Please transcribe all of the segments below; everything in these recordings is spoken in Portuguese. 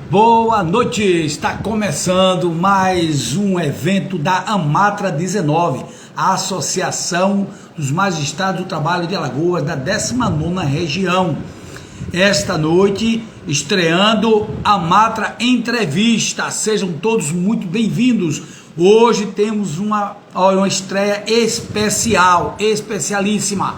Boa noite, está começando mais um evento da Amatra 19, a Associação dos Magistrados do Trabalho de Alagoas, da 19ª região. Esta noite, estreando a Amatra Entrevista, sejam todos muito bem-vindos. Hoje temos uma estreia especial, especialíssima.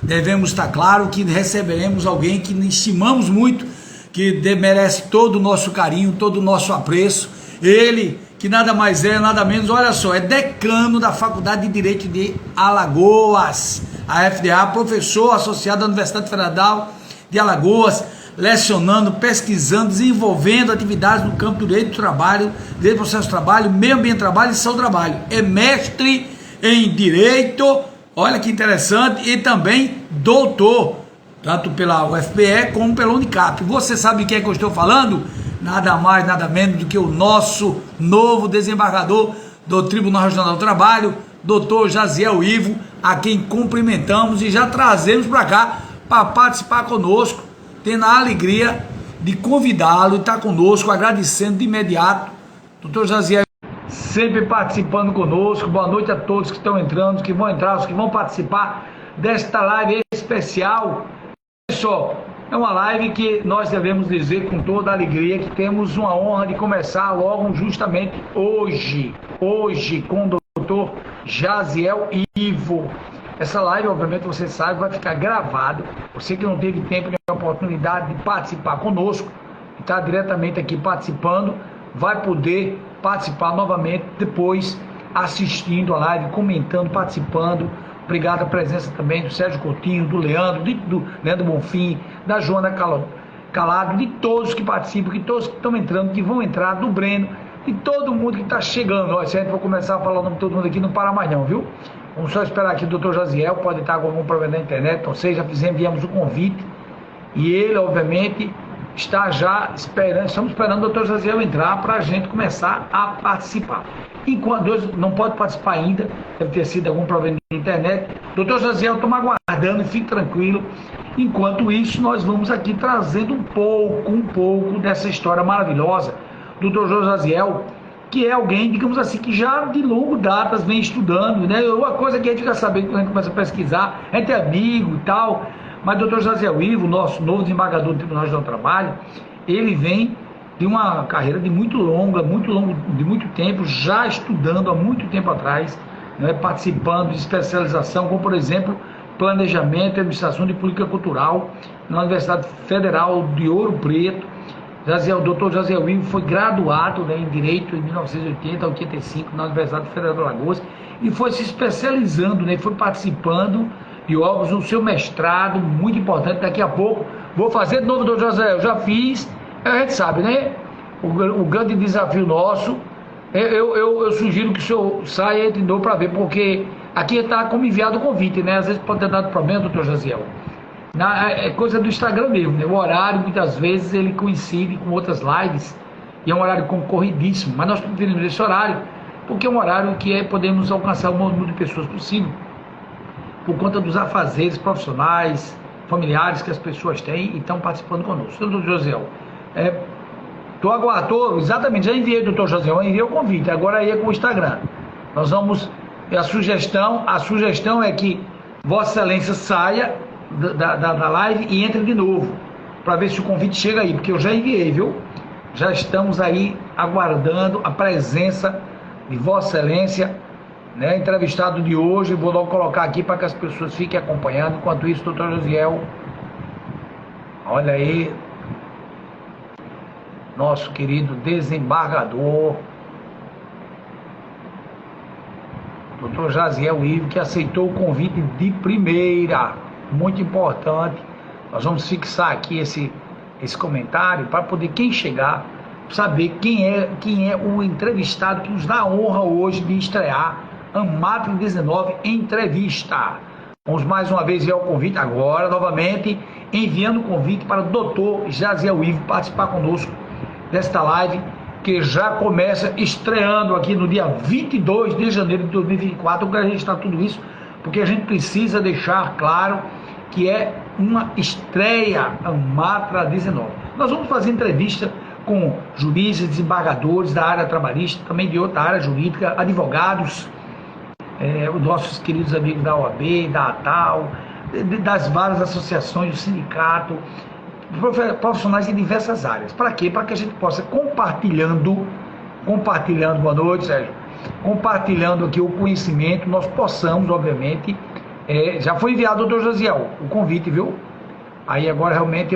Devemos estar claro que receberemos alguém que estimamos muito, que merece todo o nosso carinho, todo o nosso apreço. Ele, que nada mais é, nada menos, olha só, é decano da Faculdade de Direito de Alagoas, a FDA, professor associado da Universidade Federal de Alagoas, lecionando, pesquisando, desenvolvendo atividades no campo do direito do trabalho, direito do processo do trabalho, meio ambiente do trabalho e saúde do trabalho. É mestre em Direito, olha que interessante, e também doutor, tanto pela UFPE como pela Unicap. Você sabe quem é que eu estou falando? Nada mais, nada menos do que o nosso novo desembargador do Tribunal Regional do Trabalho, doutor Jaziel Ivo, a quem cumprimentamos e já trazemos para cá para participar conosco, tendo a alegria de convidá-lo e estar conosco, agradecendo de imediato. Doutor Jaziel, sempre participando conosco. Boa noite a todos que estão entrando, os que vão entrar, os que vão participar desta live especial. Só, é uma live que nós devemos dizer com toda a alegria que temos uma honra de começar logo justamente hoje com o doutor Jaziel Ivo. Essa live, obviamente, você sabe, vai ficar gravada. Você que não teve tempo nem oportunidade de participar conosco, está diretamente aqui participando, vai poder participar novamente depois, assistindo a live, comentando, participando. Obrigado a presença também do Sérgio Coutinho, do Leandro, do Leandro Bonfim, da Joana Calado, de todos que participam, de todos que estão entrando, que vão entrar, do Breno, de todo mundo que está chegando. Olha, se a gente for começar a falar o nome de todo mundo aqui, não para mais não, viu? Vamos só esperar aqui o doutor Jaziel, pode estar com algum problema na internet, ou seja, enviamos o convite, e ele, obviamente, está já esperando, estamos esperando o doutor Jaziel entrar para a gente começar a participar. Enquanto Deus não pode participar ainda, deve ter sido algum problema na internet, doutor Jaziel, estamos aguardando, fique tranquilo. Enquanto isso, nós vamos aqui trazendo um pouco dessa história maravilhosa do doutor Jaziel, que é alguém, digamos assim, que já de longo datas vem estudando, né? Uma coisa que a gente fica sabendo quando a gente começa a pesquisar, a gente é amigo e tal, mas o doutor Jaziel Ivo, nosso novo desembargador do Tribunal Regional do Trabalho, ele vem de uma carreira de muito longa, de muito tempo, já estudando há muito tempo atrás, né, participando de especialização, como por exemplo, planejamento e administração de política cultural na Universidade Federal de Ouro Preto. O doutor Jaziel Ivo foi graduado, né, em Direito em 1980 a 85 na Universidade Federal de Alagoas e foi se especializando, né, foi participando de obras no seu mestrado, muito importante. Daqui a pouco vou fazer de novo, doutor Jaziel, já fiz. A gente sabe, né? O grande desafio nosso, eu sugiro que o senhor saia e entre de novo para ver, porque aqui está como enviado o convite, né? Às vezes pode ter dado problema, doutor Jaziel. É coisa do Instagram mesmo, né? O horário, muitas vezes, ele coincide com outras lives, e é um horário concorridíssimo, mas nós preferimos esse horário, porque é um horário que podemos alcançar o maior número de pessoas possível, por conta dos afazeres profissionais, familiares que as pessoas têm e estão participando conosco. Doutor Jaziel, exatamente, já enviei, doutor Jaziel, eu enviei o convite, agora aí é com o Instagram. Nós vamos, a sugestão é que Vossa Excelência saia da live e entre de novo, para ver se o convite chega aí, porque eu já enviei, viu? Já estamos aí aguardando a presença de Vossa Excelência, né, entrevistado de hoje. Vou logo colocar aqui para que as pessoas fiquem acompanhando. Enquanto isso, doutor Jaziel, olha aí, nosso querido desembargador, doutor Jaziel Ivo, que aceitou o convite de primeira, muito importante. Nós vamos fixar aqui esse comentário para poder, quem chegar, saber quem é o entrevistado que nos dá a honra hoje de estrear Amatra 19 Entrevista. Vamos mais uma vez enviar o convite agora, novamente, enviando o convite para o doutor Jaziel Ivo participar conosco desta live, que já começa estreando aqui no dia 22 de janeiro de 2024. Eu quero registrar tudo isso, porque a gente precisa deixar claro que é uma estreia Amatra 19. Nós vamos fazer entrevista com juízes, desembargadores da área trabalhista, também de outra área jurídica, advogados, os nossos queridos amigos da OAB, da ATAL, das várias associações, do sindicato, profissionais de diversas áreas. Para quê? Para que a gente possa compartilhando, boa noite, Sérgio, compartilhando aqui o conhecimento, nós possamos, obviamente, já foi enviado, doutor Josiel, o convite, viu? Aí agora realmente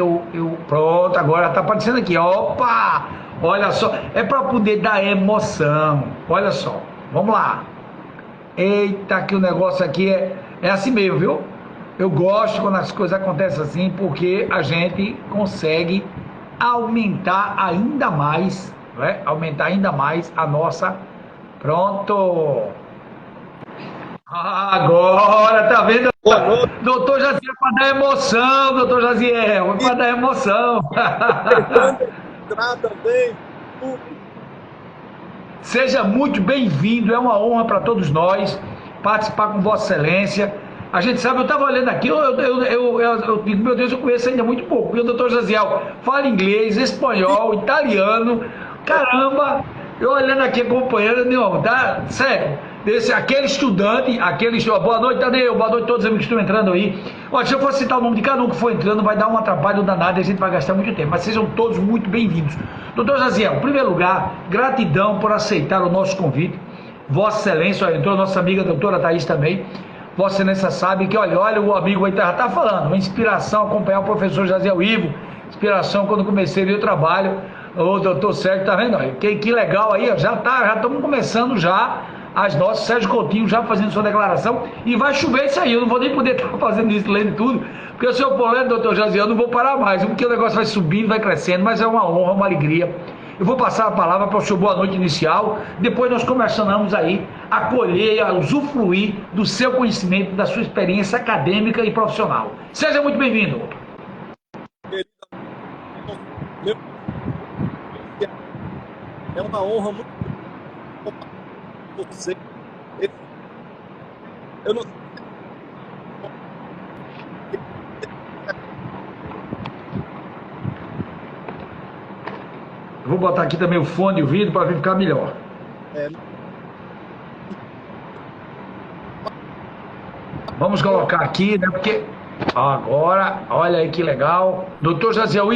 pronto, agora tá aparecendo aqui, opa, olha só, é para poder dar emoção, olha só, vamos lá. Eita, que o negócio aqui é assim mesmo, viu? Eu gosto quando as coisas acontecem assim, porque a gente consegue aumentar ainda mais, né? Aumentar ainda mais a nossa. Pronto! Agora, tá vendo? Doutor Jaziel, para dar emoção, doutor Jaziel, para dar emoção. Também. Seja muito bem-vindo, é uma honra para todos nós participar com Vossa Excelência. A gente sabe, eu estava olhando aqui, eu digo, meu Deus, eu conheço ainda muito pouco, porque o doutor Jaziel fala inglês, espanhol, italiano, caramba, eu olhando aqui, acompanhando, não, tá? Sério, aquele estudante, boa noite, Tadeu, boa noite a todos os amigos que estão entrando aí. Olha, se eu for citar o nome de cada um que for entrando, vai dar um atrapalho danado e a gente vai gastar muito tempo, mas sejam todos muito bem-vindos. Doutor Jaziel, em primeiro lugar, gratidão por aceitar o nosso convite. Vossa Excelência, olha, entrou a nossa amiga doutora Thaís também. Vossa Excelência sabe que, olha, o amigo aí está falando, uma inspiração acompanhar o professor Jaziel Ivo, inspiração quando comecei o trabalho, o doutor Sérgio, tá vendo? Que legal aí, já estamos começando já as nossas, Sérgio Coutinho já fazendo sua declaração, e vai chover isso aí, eu não vou nem poder estar fazendo isso, lendo tudo, porque se eu for lendo, doutor Jaziel, eu não vou parar mais, porque o negócio vai subindo, vai crescendo, mas é uma honra, uma alegria. Eu vou passar a palavra para o seu boa noite inicial, depois nós começamos aí a colher, a usufruir do seu conhecimento, da sua experiência acadêmica e profissional. Seja muito bem-vindo. É uma honra muito você. Eu não Eu vou botar aqui também o fone e o vídeo para ficar melhor. Vamos colocar aqui, né? Porque agora, olha aí que legal. Doutor Jaziel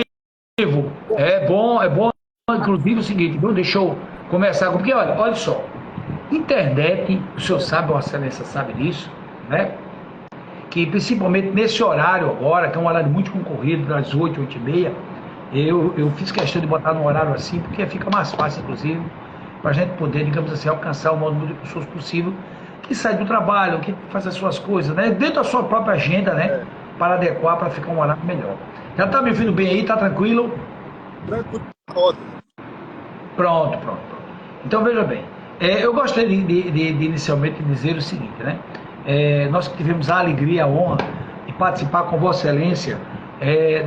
Ivo, é bom, inclusive o seguinte, deixa eu começar, porque olha só, internet, o senhor sabe, Vossa Excelência sabe disso, né? Que principalmente nesse horário agora, que é um horário muito concorrido, das 8, 8h30, eu fiz questão de botar num horário assim, porque fica mais fácil, inclusive, para a gente poder, digamos assim, alcançar o maior número de pessoas possível que sai do trabalho, que faz as suas coisas, né? Dentro da sua própria agenda, né? Para adequar, para ficar um horário melhor. Já está me ouvindo bem aí? Tá tranquilo? Tranquilo. Pronto. Então, veja bem, eu gostaria de inicialmente dizer o seguinte, né? Nós tivemos a alegria, a honra de participar com Vossa Excelência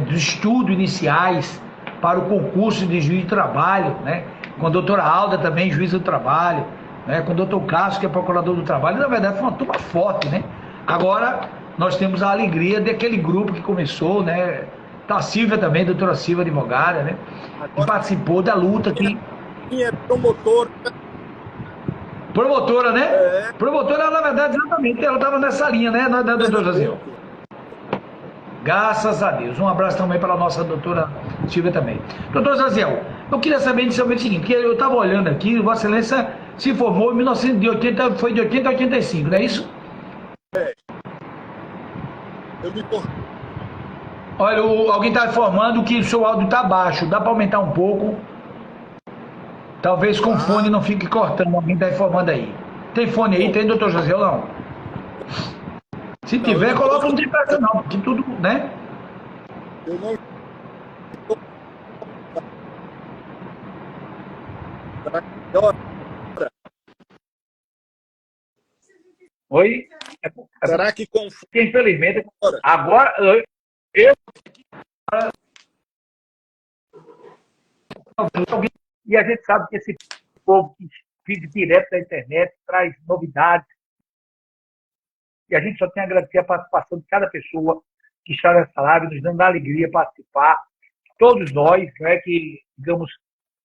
dos estudos iniciais para o concurso de juiz de trabalho, né? Com a doutora Alda também, juíza do trabalho, né? Com o doutor Cássio, que é procurador do trabalho. Na verdade, foi uma turma forte, né? Agora, nós temos a alegria daquele grupo que começou, né? Da Silvia também, doutora Silvia, advogada, né? Que participou da luta aqui. Quem é promotor? Promotora, né? Promotora, na verdade, exatamente, ela estava nessa linha, né, doutor Jaziel? Graças a Deus. Um abraço também para a nossa doutora Silvia também. Doutor Jaziel, eu queria saber inicialmente o seguinte, que eu estava olhando aqui, Vossa Excelência se formou em 1980, foi de 80 a 85, não é isso? Eu me formei. Olha, alguém está informando que o seu áudio está baixo, dá para aumentar um pouco? Talvez com fone não fique cortando, alguém está informando aí. Tem fone aí? Tem, doutor Jaziel, não? Se tiver, coloca um tripé, não, porque tudo, né? Eu não. Oi? Será que confunde? Infelizmente, agora eu. E a gente sabe que esse povo que vive direto da internet traz novidades. E a gente só tem a agradecer a participação de cada pessoa que está nessa live, nos dando a alegria de participar. Todos nós, né, que, digamos,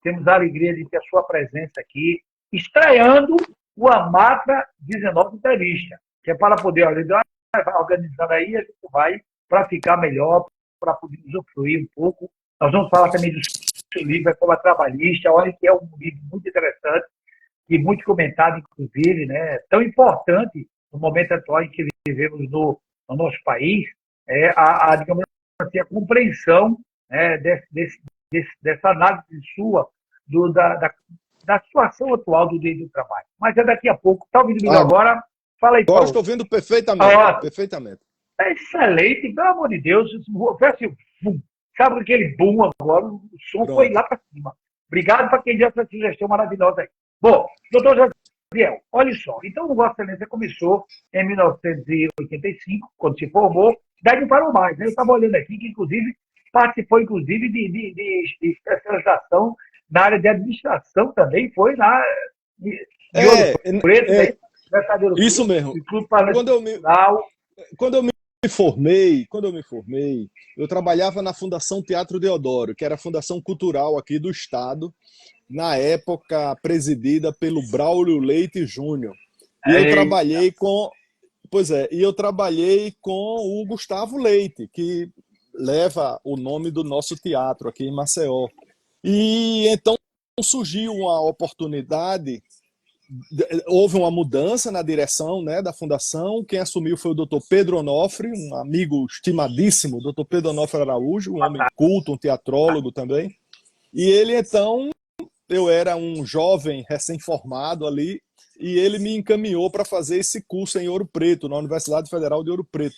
temos a alegria de ter a sua presença aqui, estreando o Amatra 19 Entrevista, que é para poder organizando aí, a gente vai para ficar melhor, para poder usufruir um pouco. Nós vamos falar também do seu livro, Reforma Trabalhista, olha que é um livro muito interessante e muito comentado, inclusive, né? Tão importante no momento atual em que vivemos no nosso país, digamos assim, a compreensão, né, dessa análise sua da situação atual do direito do trabalho. Mas é daqui a pouco. Está ouvindo comigo agora? Fala aí, Paulo. Agora estou ouvindo perfeitamente. Perfeitamente. É excelente, pelo amor de Deus. Foi assim, bum. Sabe aquele boom agora? O som foi lá para cima. Obrigado para quem deu essa sugestão maravilhosa aí. Bom, doutor Jaziel, olha só. Então, o Vossa Excelência começou em 1985, quando se formou, daí não parou mais. Né? Eu estava olhando aqui que, inclusive, participou, inclusive, de especialização na área de administração também, foi na de Ouro Preto, né? Isso mesmo. Quando eu me formei, eu trabalhava na Fundação Teatro Deodoro, que era a fundação cultural aqui do estado, na época presidida pelo Braulio Leite Júnior. E eu trabalhei com o Gustavo Leite, que leva o nome do nosso teatro aqui em Maceió. E então surgiu uma oportunidade, houve uma mudança na direção, né, da fundação. Quem assumiu foi o Dr. Pedro Onofre, um amigo estimadíssimo, Dr. Pedro Onofre Araújo, um homem culto, um teatrólogo também. E ele, então, eu era um jovem recém-formado ali, e ele me encaminhou para fazer esse curso em Ouro Preto, na Universidade Federal de Ouro Preto,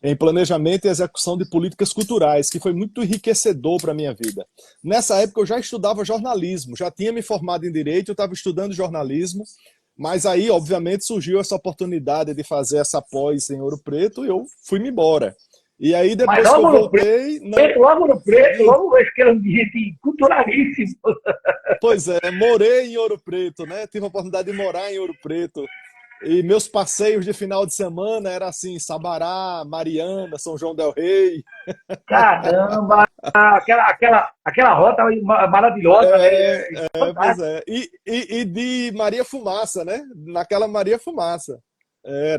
em Planejamento e Execução de Políticas Culturais, que foi muito enriquecedor para a minha vida. Nessa época eu já estudava jornalismo, já tinha me formado em Direito, eu estava estudando jornalismo, mas aí, obviamente, surgiu essa oportunidade de fazer essa pós em Ouro Preto e eu fui-me embora. E aí, depois que eu voltei... Logo no Preto, logo esse que era um ambiente culturalíssimo. Pois é, morei em Ouro Preto, né? Tive a oportunidade de morar em Ouro Preto. E meus passeios de final de semana eram assim, Sabará, Mariana, São João del Rei. Caramba! Aquela rota maravilhosa, né? Pois é. E de Maria Fumaça, né? Naquela Maria Fumaça.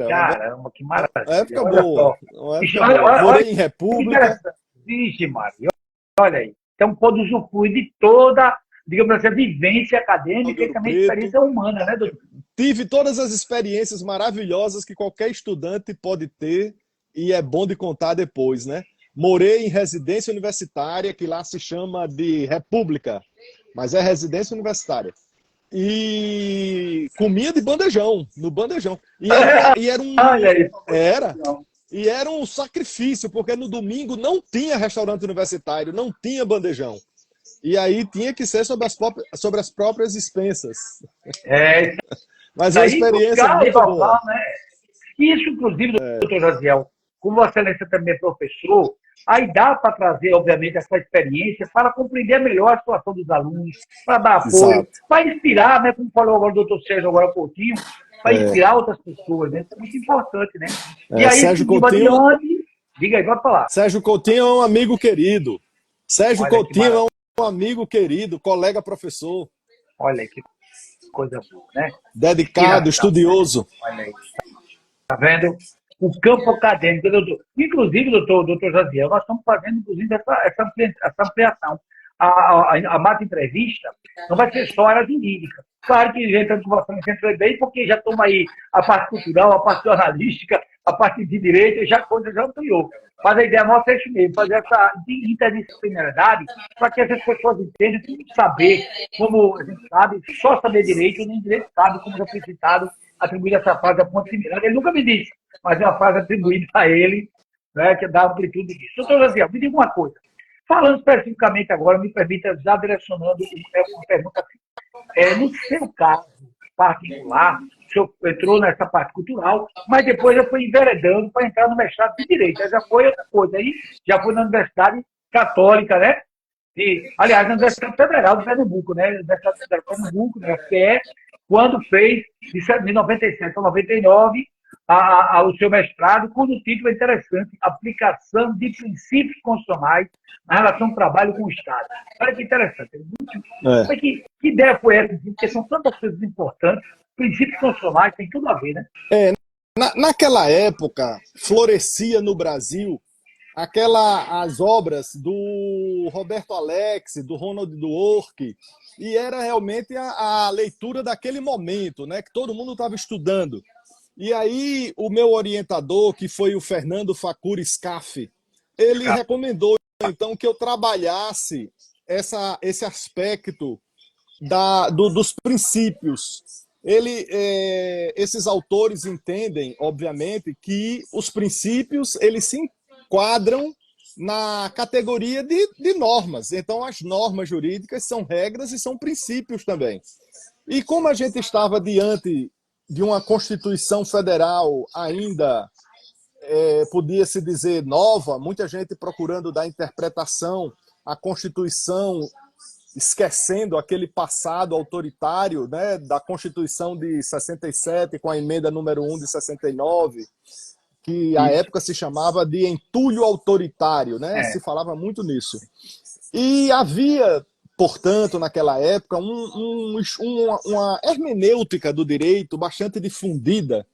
Caramba, que maravilha. Uma época boa. Morei em República. Vixe, Maria. Olha aí. Então, pode usufruir de toda, digamos assim, a vivência acadêmica e também a experiência humana, né, doutor? Tive todas as experiências maravilhosas que qualquer estudante pode ter e é bom de contar depois, né? Morei em residência universitária, que lá se chama de República, mas é residência universitária. E comia de bandejão, no bandejão. E era um sacrifício, porque no domingo não tinha restaurante universitário, não tinha bandejão. E aí tinha que ser sobre as próprias expensas. Mas é uma experiência muito boa. Né? Isso, inclusive, doutor Jaziel, como Vossa Excelência também é professor, aí dá para trazer, obviamente, essa experiência para compreender melhor a situação dos alunos, para dar apoio, para inspirar, né, como falou agora o doutor Sérgio agora há pouquinho, para inspirar outras pessoas, né? Isso é muito importante, né? E aí, Sérgio Coutinho, diga aí, pode falar. Sérgio Coutinho é um amigo querido. Sérgio Coutinho é um amigo querido, colega professor. Olha aí, que coisa boa, né? Dedicado, estudioso. Olha aí. Tá vendo? O campo acadêmico, doutor. Inclusive, doutor Jaziel, nós estamos fazendo, inclusive, essa ampliação. A Mata Entrevista não vai ser só área jurídica. Claro que entrando com você entrou bem, porque já toma aí a parte cultural, a parte jornalística, a parte de direito, já ampliou. Mas a ideia nossa é isso mesmo, fazer essa interdisciplinaridade para que essas pessoas entendam que saber, como a gente sabe, só saber direito, nem direito sabe, como já foi citado, atribuído essa frase a ponto similar. Ele nunca me disse, mas é uma frase atribuída a ele, né, que dá amplitude disso. Doutor Jaziel, me diga uma coisa. Falando especificamente agora, me permita, já direcionando uma pergunta assim. No seu caso particular, o senhor entrou nessa parte cultural, mas depois já foi enveredando para entrar no mestrado de Direito. Aí já foi outra coisa. Aí já foi na Universidade Católica, né? Aliás, na Universidade Federal de Pernambuco, né? Universidade Federal de Pernambuco, né? Que é quando fez, de 97 a 99, o seu mestrado, cujo título é interessante, Aplicação de Princípios Constitucionais na relação do trabalho com o Estado. Olha que interessante. Que ideia foi essa? Porque são tantas coisas importantes, princípios constitucionais, tem tudo a ver, né? Naquela época, florescia no Brasil as obras do Roberto Alex, do Ronald Dworkin, e era realmente a leitura daquele momento, né, que todo mundo estava estudando. E aí o meu orientador, que foi o Fernando Facuri Scaff, ele recomendou então que eu trabalhasse esse aspecto dos princípios. Esses autores entendem, obviamente, que os princípios eles se enquadram na categoria de normas. Então, as normas jurídicas são regras e são princípios também. E como a gente estava diante de uma Constituição Federal ainda, podia-se dizer, nova, muita gente procurando dar interpretação à Constituição, esquecendo aquele passado autoritário, né, da Constituição de 67, com a emenda número 1 de 69, que à época se chamava de entulho autoritário, né? Se falava muito nisso. E havia, portanto, naquela época, uma hermenêutica do direito bastante difundida,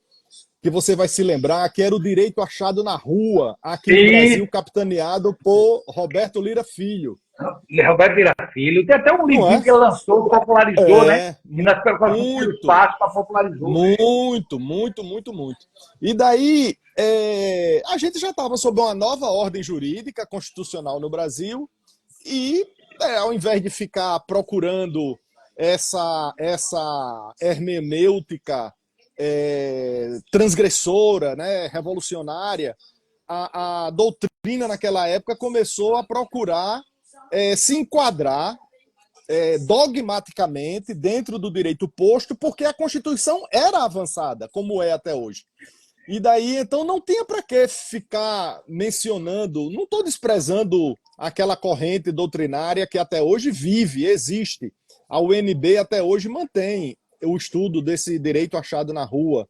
que você vai se lembrar, que era o direito achado na rua, aqui no Brasil, capitaneado por Roberto Lira Filho. Roberto Lira Filho. Tem até um livrinho que ele lançou, popularizou, né? E nas preocupações do espaço para popularizou. Muito. E daí, a gente já estava sob uma nova ordem jurídica constitucional no Brasil e, ao invés de ficar procurando essa hermenêutica transgressora, né, revolucionária, a doutrina naquela época começou a procurar se enquadrar dogmaticamente dentro do direito posto, porque a Constituição era avançada, como é até hoje. E daí, então, não tinha para que ficar mencionando, não estou desprezando aquela corrente doutrinária que até hoje vive, existe. A UNB até hoje mantém o estudo desse direito achado na rua.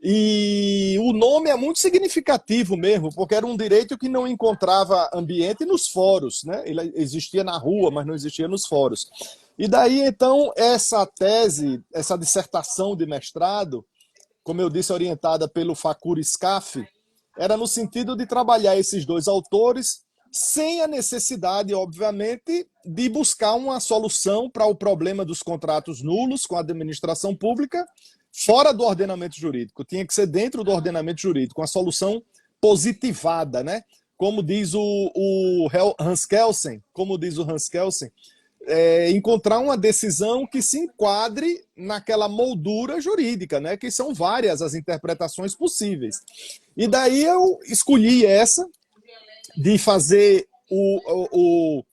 E o nome é muito significativo mesmo, porque era um direito que não encontrava ambiente nos fóruns, né? Ele existia na rua, mas não existia nos fóruns. E daí, então, essa tese, essa dissertação de mestrado, como eu disse, orientada pelo Facuri Scaff, era no sentido de trabalhar esses dois autores sem a necessidade, obviamente, de buscar uma solução para o problema dos contratos nulos com a administração pública fora do ordenamento jurídico. Tinha que ser dentro do ordenamento jurídico, uma solução positivada, né? Como diz o Hans Kelsen, encontrar uma decisão que se enquadre naquela moldura jurídica, né? Que são várias as interpretações possíveis. E daí eu escolhi essa de fazer o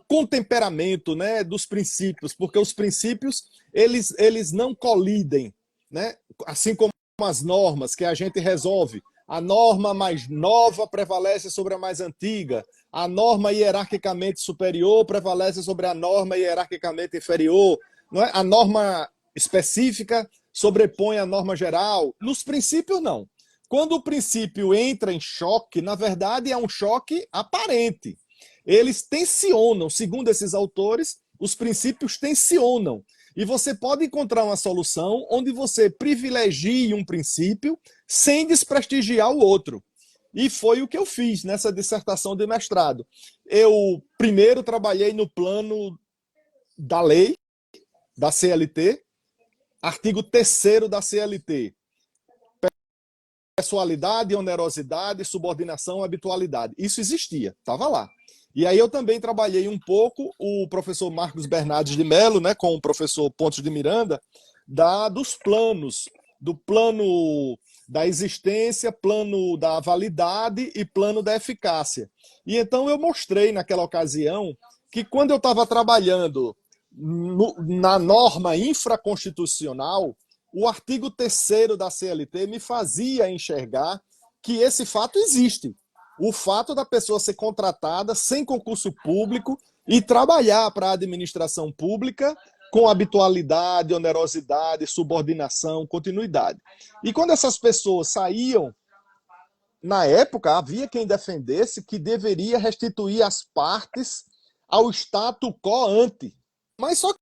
contemperamento, né, dos princípios, porque os princípios eles não colidem, né? Assim como as normas que a gente resolve. A norma mais nova prevalece sobre a mais antiga. A norma hierarquicamente superior prevalece sobre a norma hierarquicamente inferior. Não é? A norma específica sobrepõe a norma geral. Nos princípios, não. Quando o princípio entra em choque, na verdade é um choque aparente. Eles tensionam, segundo esses autores, os princípios tensionam. E você pode encontrar uma solução onde você privilegie um princípio sem desprestigiar o outro. E foi o que eu fiz nessa dissertação de mestrado. Eu primeiro trabalhei no plano da lei, da CLT, artigo 3º da CLT. Pessoalidade, onerosidade, subordinação, habitualidade. Isso existia, estava lá. E aí eu também trabalhei um pouco o professor Marcos Bernardes de Mello, né, com o professor Pontes de Miranda, dos planos, do plano da existência, plano da validade e plano da eficácia. E então eu mostrei naquela ocasião que quando eu estava trabalhando na norma infraconstitucional, o artigo 3º da CLT me fazia enxergar que esse fato existe. O fato da pessoa ser contratada sem concurso público e trabalhar para a administração pública com habitualidade, onerosidade, subordinação, continuidade. E quando essas pessoas saíam, na época, havia quem defendesse que deveria restituir as partes ao status quo ante. Mas só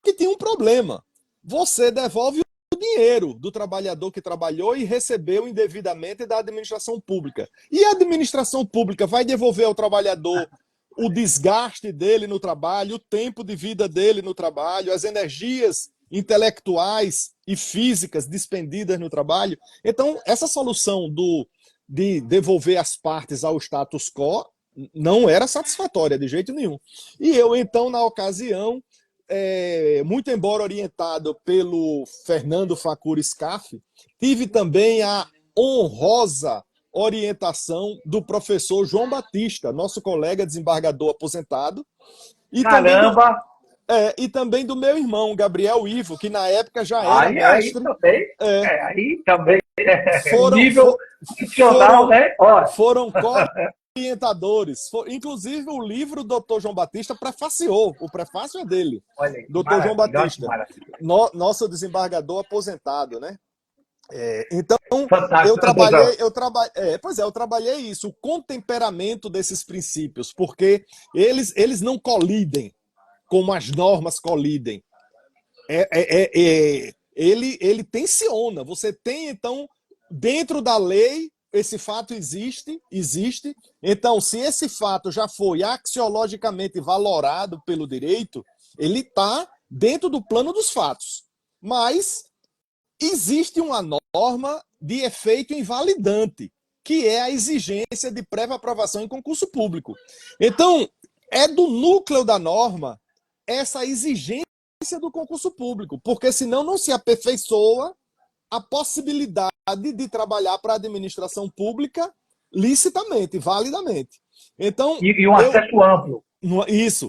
que tinha um problema. Você devolve o dinheiro do trabalhador que trabalhou e recebeu indevidamente da administração pública. E a administração pública vai devolver ao trabalhador o desgaste dele no trabalho, o tempo de vida dele no trabalho, as energias intelectuais e físicas despendidas no trabalho. Então, essa solução de devolver as partes ao status quo não era satisfatória de jeito nenhum. E eu, então, na ocasião, muito embora orientado pelo Fernando Facuri Scaff, tive também a honrosa orientação do professor João Batista, nosso colega desembargador aposentado, e Caramba! e também do meu irmão, Gabriel Ivo, que na época já era mestre. Aí também. Foram, nível profissional, né? Foram orientadores. Inclusive, o livro do Dr. João Batista prefaciou. O prefácio é dele. Olha aí, Dr. João Batista. Nosso desembargador aposentado, né? Então, eu trabalhei isso, o contemperamento desses princípios, porque eles não colidem como as normas colidem. Ele tensiona. Você tem, então, dentro da lei, esse fato existe. Então, se esse fato já foi axiologicamente valorado pelo direito, ele está dentro do plano dos fatos. Mas existe uma norma de efeito invalidante, que é a exigência de prévia aprovação em concurso público. Então, é do núcleo da norma essa exigência do concurso público, porque senão não se aperfeiçoa a possibilidade de trabalhar para a administração pública licitamente, validamente. Então, e um acesso amplo. Isso.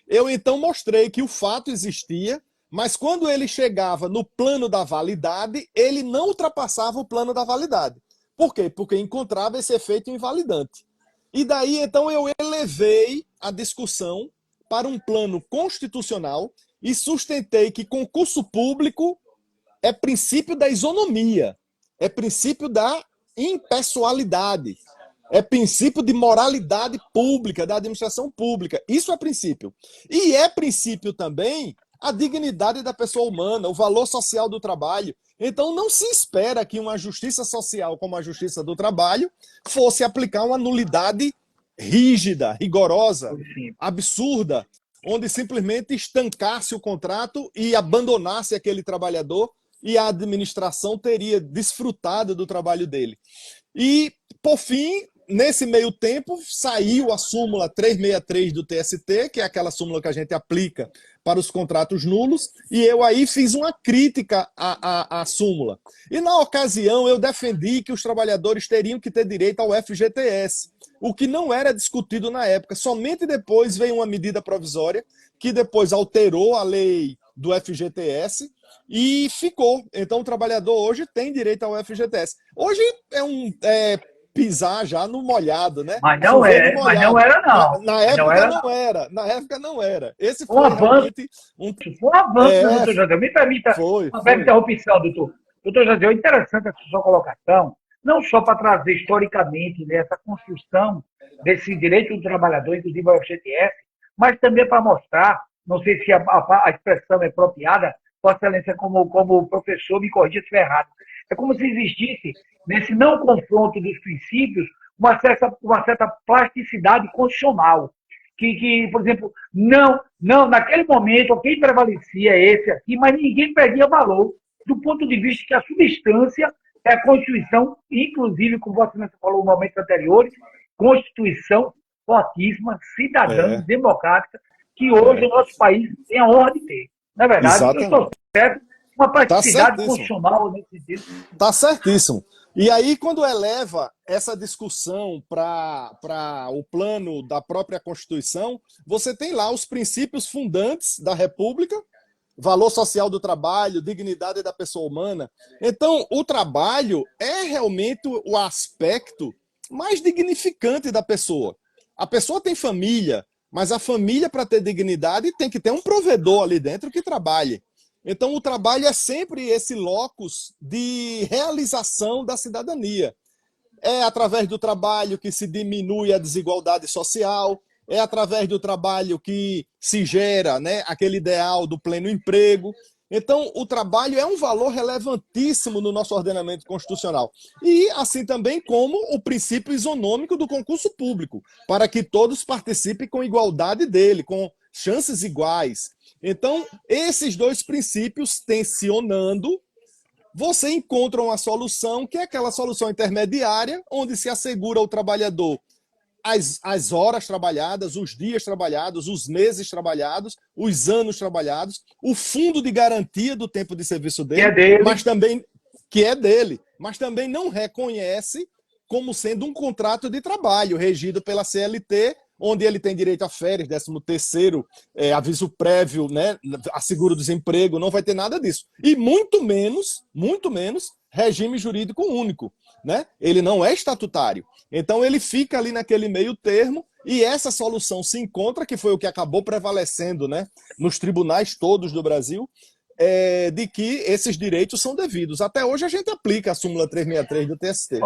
Eu então mostrei que o fato existia, mas quando ele chegava no plano da validade, ele não ultrapassava o plano da validade. Por quê? Porque encontrava esse efeito invalidante. E daí, então, eu elevei a discussão para um plano constitucional e sustentei que concurso público é princípio da isonomia, é princípio da impessoalidade, é princípio de moralidade pública, da administração pública. Isso é princípio. E é princípio também a dignidade da pessoa humana, o valor social do trabalho. Então não se espera que uma justiça social como a justiça do trabalho fosse aplicar uma nulidade rígida, rigorosa, absurda, onde simplesmente estancasse o contrato e abandonasse aquele trabalhador e a administração teria desfrutado do trabalho dele. E, por fim, nesse meio tempo, saiu a súmula 363 do TST, que é aquela súmula que a gente aplica para os contratos nulos, e eu aí fiz uma crítica à súmula. E, na ocasião, eu defendi que os trabalhadores teriam que ter direito ao FGTS, o que não era discutido na época. Somente depois veio uma medida provisória que depois alterou a lei do FGTS e ficou. Então, o trabalhador hoje tem direito ao FGTS. Hoje é pisar já no molhado, né? Mas não era, não. Na época não era. Na época não era. Esse foi realmente foi um avanço, doutor José. Me permita uma breve interrupção, doutor. Doutor José, é interessante essa sua colocação, não só para trazer historicamente essa construção desse direito do trabalhador, inclusive ao FGTS, mas também para mostrar, não sei se a expressão é apropriada, Vossa Excelência, como professor, me corrija se estiver errado. É como se existisse, nesse não confronto dos princípios, uma certa plasticidade constitucional. Que, por exemplo, naquele momento, quem prevalecia é esse aqui, mas ninguém perdia valor, do ponto de vista que a substância é a Constituição, inclusive, como Vossa Excelência falou em momentos anteriores, Constituição fortíssima, cidadã, democrática, que hoje o nosso país tem a honra de ter. Não é verdade? Exatamente. Eu estou certo, uma plasticidade constitucional nesse sentido. Está certíssimo. E aí, quando eleva essa discussão para o plano da própria Constituição, você tem lá os princípios fundantes da República, valor social do trabalho, dignidade da pessoa humana. Então, o trabalho é realmente o aspecto mais dignificante da pessoa. A pessoa tem família, mas a família, para ter dignidade, tem que ter um provedor ali dentro que trabalhe. Então, o trabalho é sempre esse locus de realização da cidadania. É através do trabalho que se diminui a desigualdade social, é através do trabalho que se gera, né, aquele ideal do pleno emprego. Então, o trabalho é um valor relevantíssimo no nosso ordenamento constitucional. E, assim também como o princípio isonômico do concurso público, para que todos participem com igualdade dele, com chances iguais. Então, esses dois princípios tensionando, você encontra uma solução que é aquela solução intermediária, onde se assegura ao trabalhador as horas trabalhadas, os dias trabalhados, os meses trabalhados, os anos trabalhados, o fundo de garantia do tempo de serviço dele, mas também que é dele, mas também não reconhece como sendo um contrato de trabalho regido pela CLT, onde ele tem direito a férias, 13º, aviso prévio, né, a seguro-desemprego, não vai ter nada disso. E muito menos, regime jurídico único, né? Ele não é estatutário. Então ele fica ali naquele meio termo e essa solução se encontra, que foi o que acabou prevalecendo, né, nos tribunais todos do Brasil, de que esses direitos são devidos. Até hoje a gente aplica a súmula 363 do TST.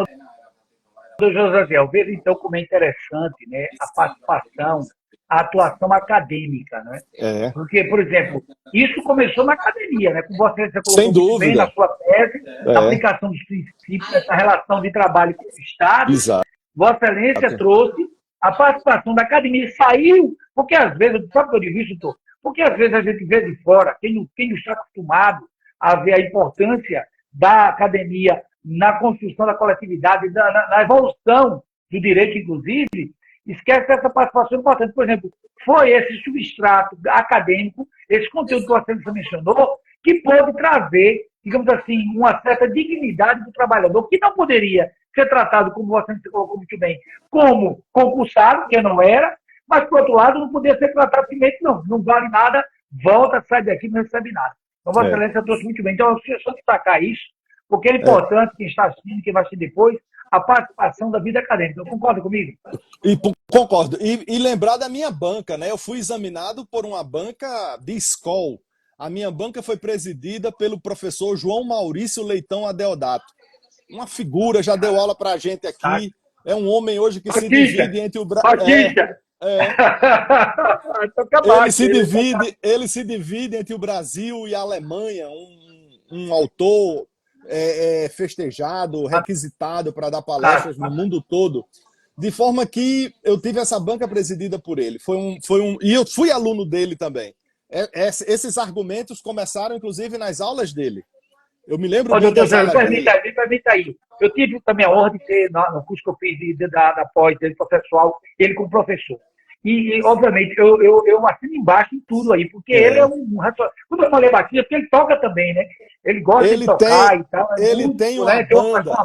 José, eu vejo então como é interessante, né, a participação, a atuação acadêmica, né? Porque, por exemplo, isso começou na academia, né? Como você colocou sem dúvida bem na sua tese, a aplicação dos princípios, essa relação de trabalho com o Estado. Exato. Vossa Excelência trouxe a participação da academia, saiu, porque às vezes, sabe o que eu digo isso, doutor? Porque às vezes a gente vê de fora, quem não está acostumado a ver a importância da academia na construção da coletividade, na evolução do direito, inclusive, esquece essa participação importante. Por exemplo, foi esse substrato acadêmico, esse conteúdo que você mencionou, que pôde trazer, digamos assim, uma certa dignidade do trabalhador, que não poderia ser tratado, como você colocou muito bem, como concursado, que não era, mas, por outro lado, não podia ser tratado simplesmente, não vale nada, volta, sai daqui, não recebe nada. Então, Vossa Excelência trouxe muito bem. Então, eu queria só destacar isso, porque é importante, quem está assistindo, quem vai assistir depois, a participação da vida acadêmica. Concorda comigo? Concordo. E lembrar da minha banca, né? Eu fui examinado por uma banca de escola. A minha banca foi presidida pelo professor João Maurício Leitão Adeodato. Uma figura, já deu aula para a gente aqui. É um homem hoje que se divide entre o Brasil. Ele se divide entre o Brasil e a Alemanha. Um autor festejado, requisitado para dar palestras no mundo todo. De forma que eu tive essa banca presidida por ele. E eu fui aluno dele também. Esses argumentos começaram, inclusive, nas aulas dele. Eu me lembro muito das aulas dele. Permita aí. Eu tive também a honra de ser, no curso que eu fiz da pós, dele processual, ele como professor. E obviamente, eu assino embaixo em tudo aí, porque ele é um racional. Quando eu falei batia, porque ele toca também, né? Ele gosta de tocar e tal. Ele tem uma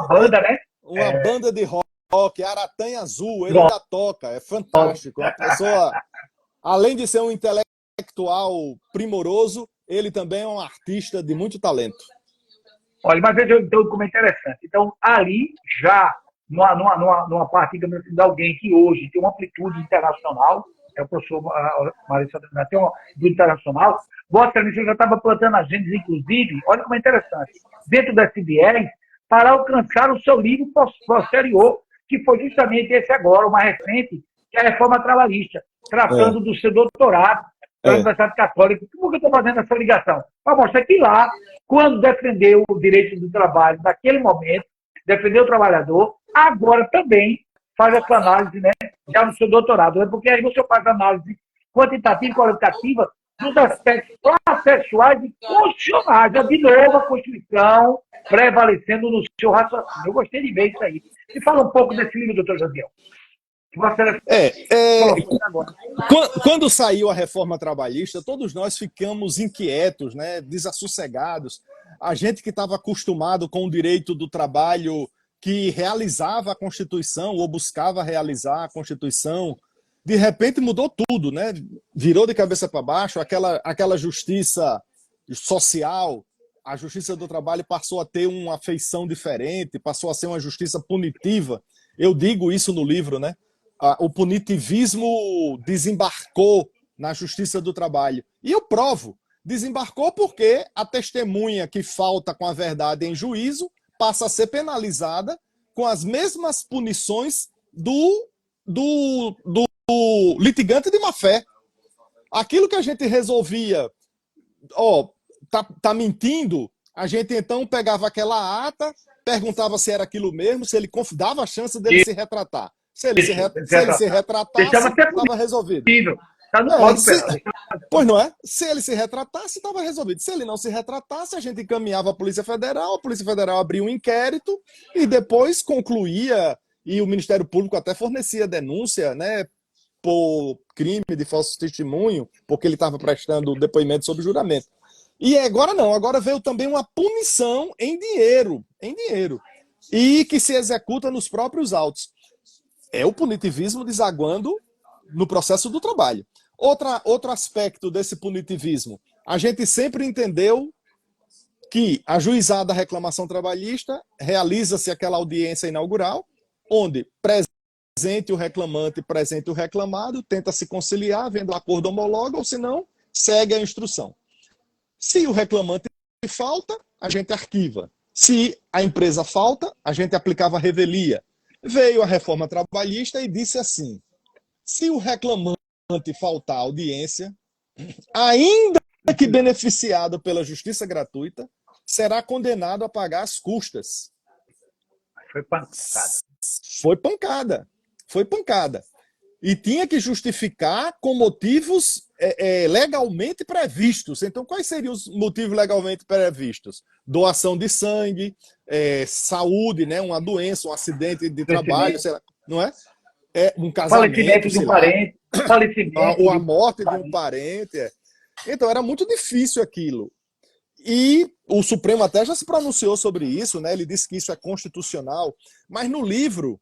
banda, né? Uma banda de rock, Aratanha Azul, ele já toca, é fantástico. A pessoa, além de ser um intelectual primoroso, ele também é um artista de muito talento. Olha, mas veja então como é interessante. Então, ali, já numa parte, digamos assim, de alguém que hoje tem uma amplitude internacional, é o professor Maurício tem uma amplitude internacional, Vossa Excelência já estava plantando agendas, inclusive, olha como é interessante, dentro da CBS, para alcançar o seu livro posterior, que foi justamente esse agora, o mais recente, que é a reforma trabalhista, tratando do seu doutorado da Universidade Católica. Por que eu estou fazendo essa ligação? Para mostrar que lá, quando defendeu o direito do trabalho, naquele momento, defendeu o trabalhador, agora também faz essa análise, né, já no seu doutorado, né, porque aí você faz análise quantitativa e qualitativa dos aspectos processuais e constitucionais. De novo, a Constituição prevalecendo no seu raciocínio. Eu gostei de ver isso aí. Me fala um pouco desse livro, doutor Josiel. Quando saiu a reforma trabalhista, todos nós ficamos inquietos, né, desassossegados. A gente que estava acostumado com o direito do trabalho, que realizava a Constituição ou buscava realizar a Constituição, de repente mudou tudo, né? Virou de cabeça para baixo, aquela justiça social, a justiça do trabalho passou a ter uma feição diferente, passou a ser uma justiça punitiva. Eu digo isso no livro, né? o punitivismo desembarcou na Justiça do Trabalho. E eu provo. Desembarcou porque a testemunha que falta com a verdade em juízo passa a ser penalizada com as mesmas punições do litigante de má-fé. Aquilo que a gente resolvia, tá mentindo, a gente então pegava aquela ata, perguntava se era aquilo mesmo, se ele dava a chance dele se retratar. Se ele se retratasse, estava resolvido. Tá no código penal. Pois não é? Se ele se retratasse, estava resolvido. Se ele não se retratasse, a gente encaminhava a Polícia Federal abria um inquérito e depois concluía, e o Ministério Público até fornecia denúncia, né, por crime de falso testemunho, porque ele estava prestando depoimento sob juramento. E agora não, agora veio também uma punição em dinheiro, e que se executa nos próprios autos. É o punitivismo desaguando no processo do trabalho. Outro aspecto desse punitivismo, a gente sempre entendeu que ajuizada a reclamação trabalhista, realiza-se aquela audiência inaugural, onde presente o reclamante, presente o reclamado, tenta se conciliar, vendo o acordo homologa, ou se não, segue a instrução. Se o reclamante falta, a gente arquiva. Se a empresa falta, a gente aplicava a revelia. Veio a reforma trabalhista e disse assim: se o reclamante faltar à audiência, ainda que beneficiado pela justiça gratuita, será condenado a pagar as custas. Foi pancada. E tinha que justificar com motivos legalmente previstos. Então, quais seriam os motivos legalmente previstos? Doação de sangue, saúde, né? Uma doença, um acidente de trabalho, sei lá, não é? Um casamento, falecimento de um parente, ou a morte de um parente. Então, era muito difícil aquilo. E o Supremo até já se pronunciou sobre isso, né? Ele disse que isso é constitucional, mas no livro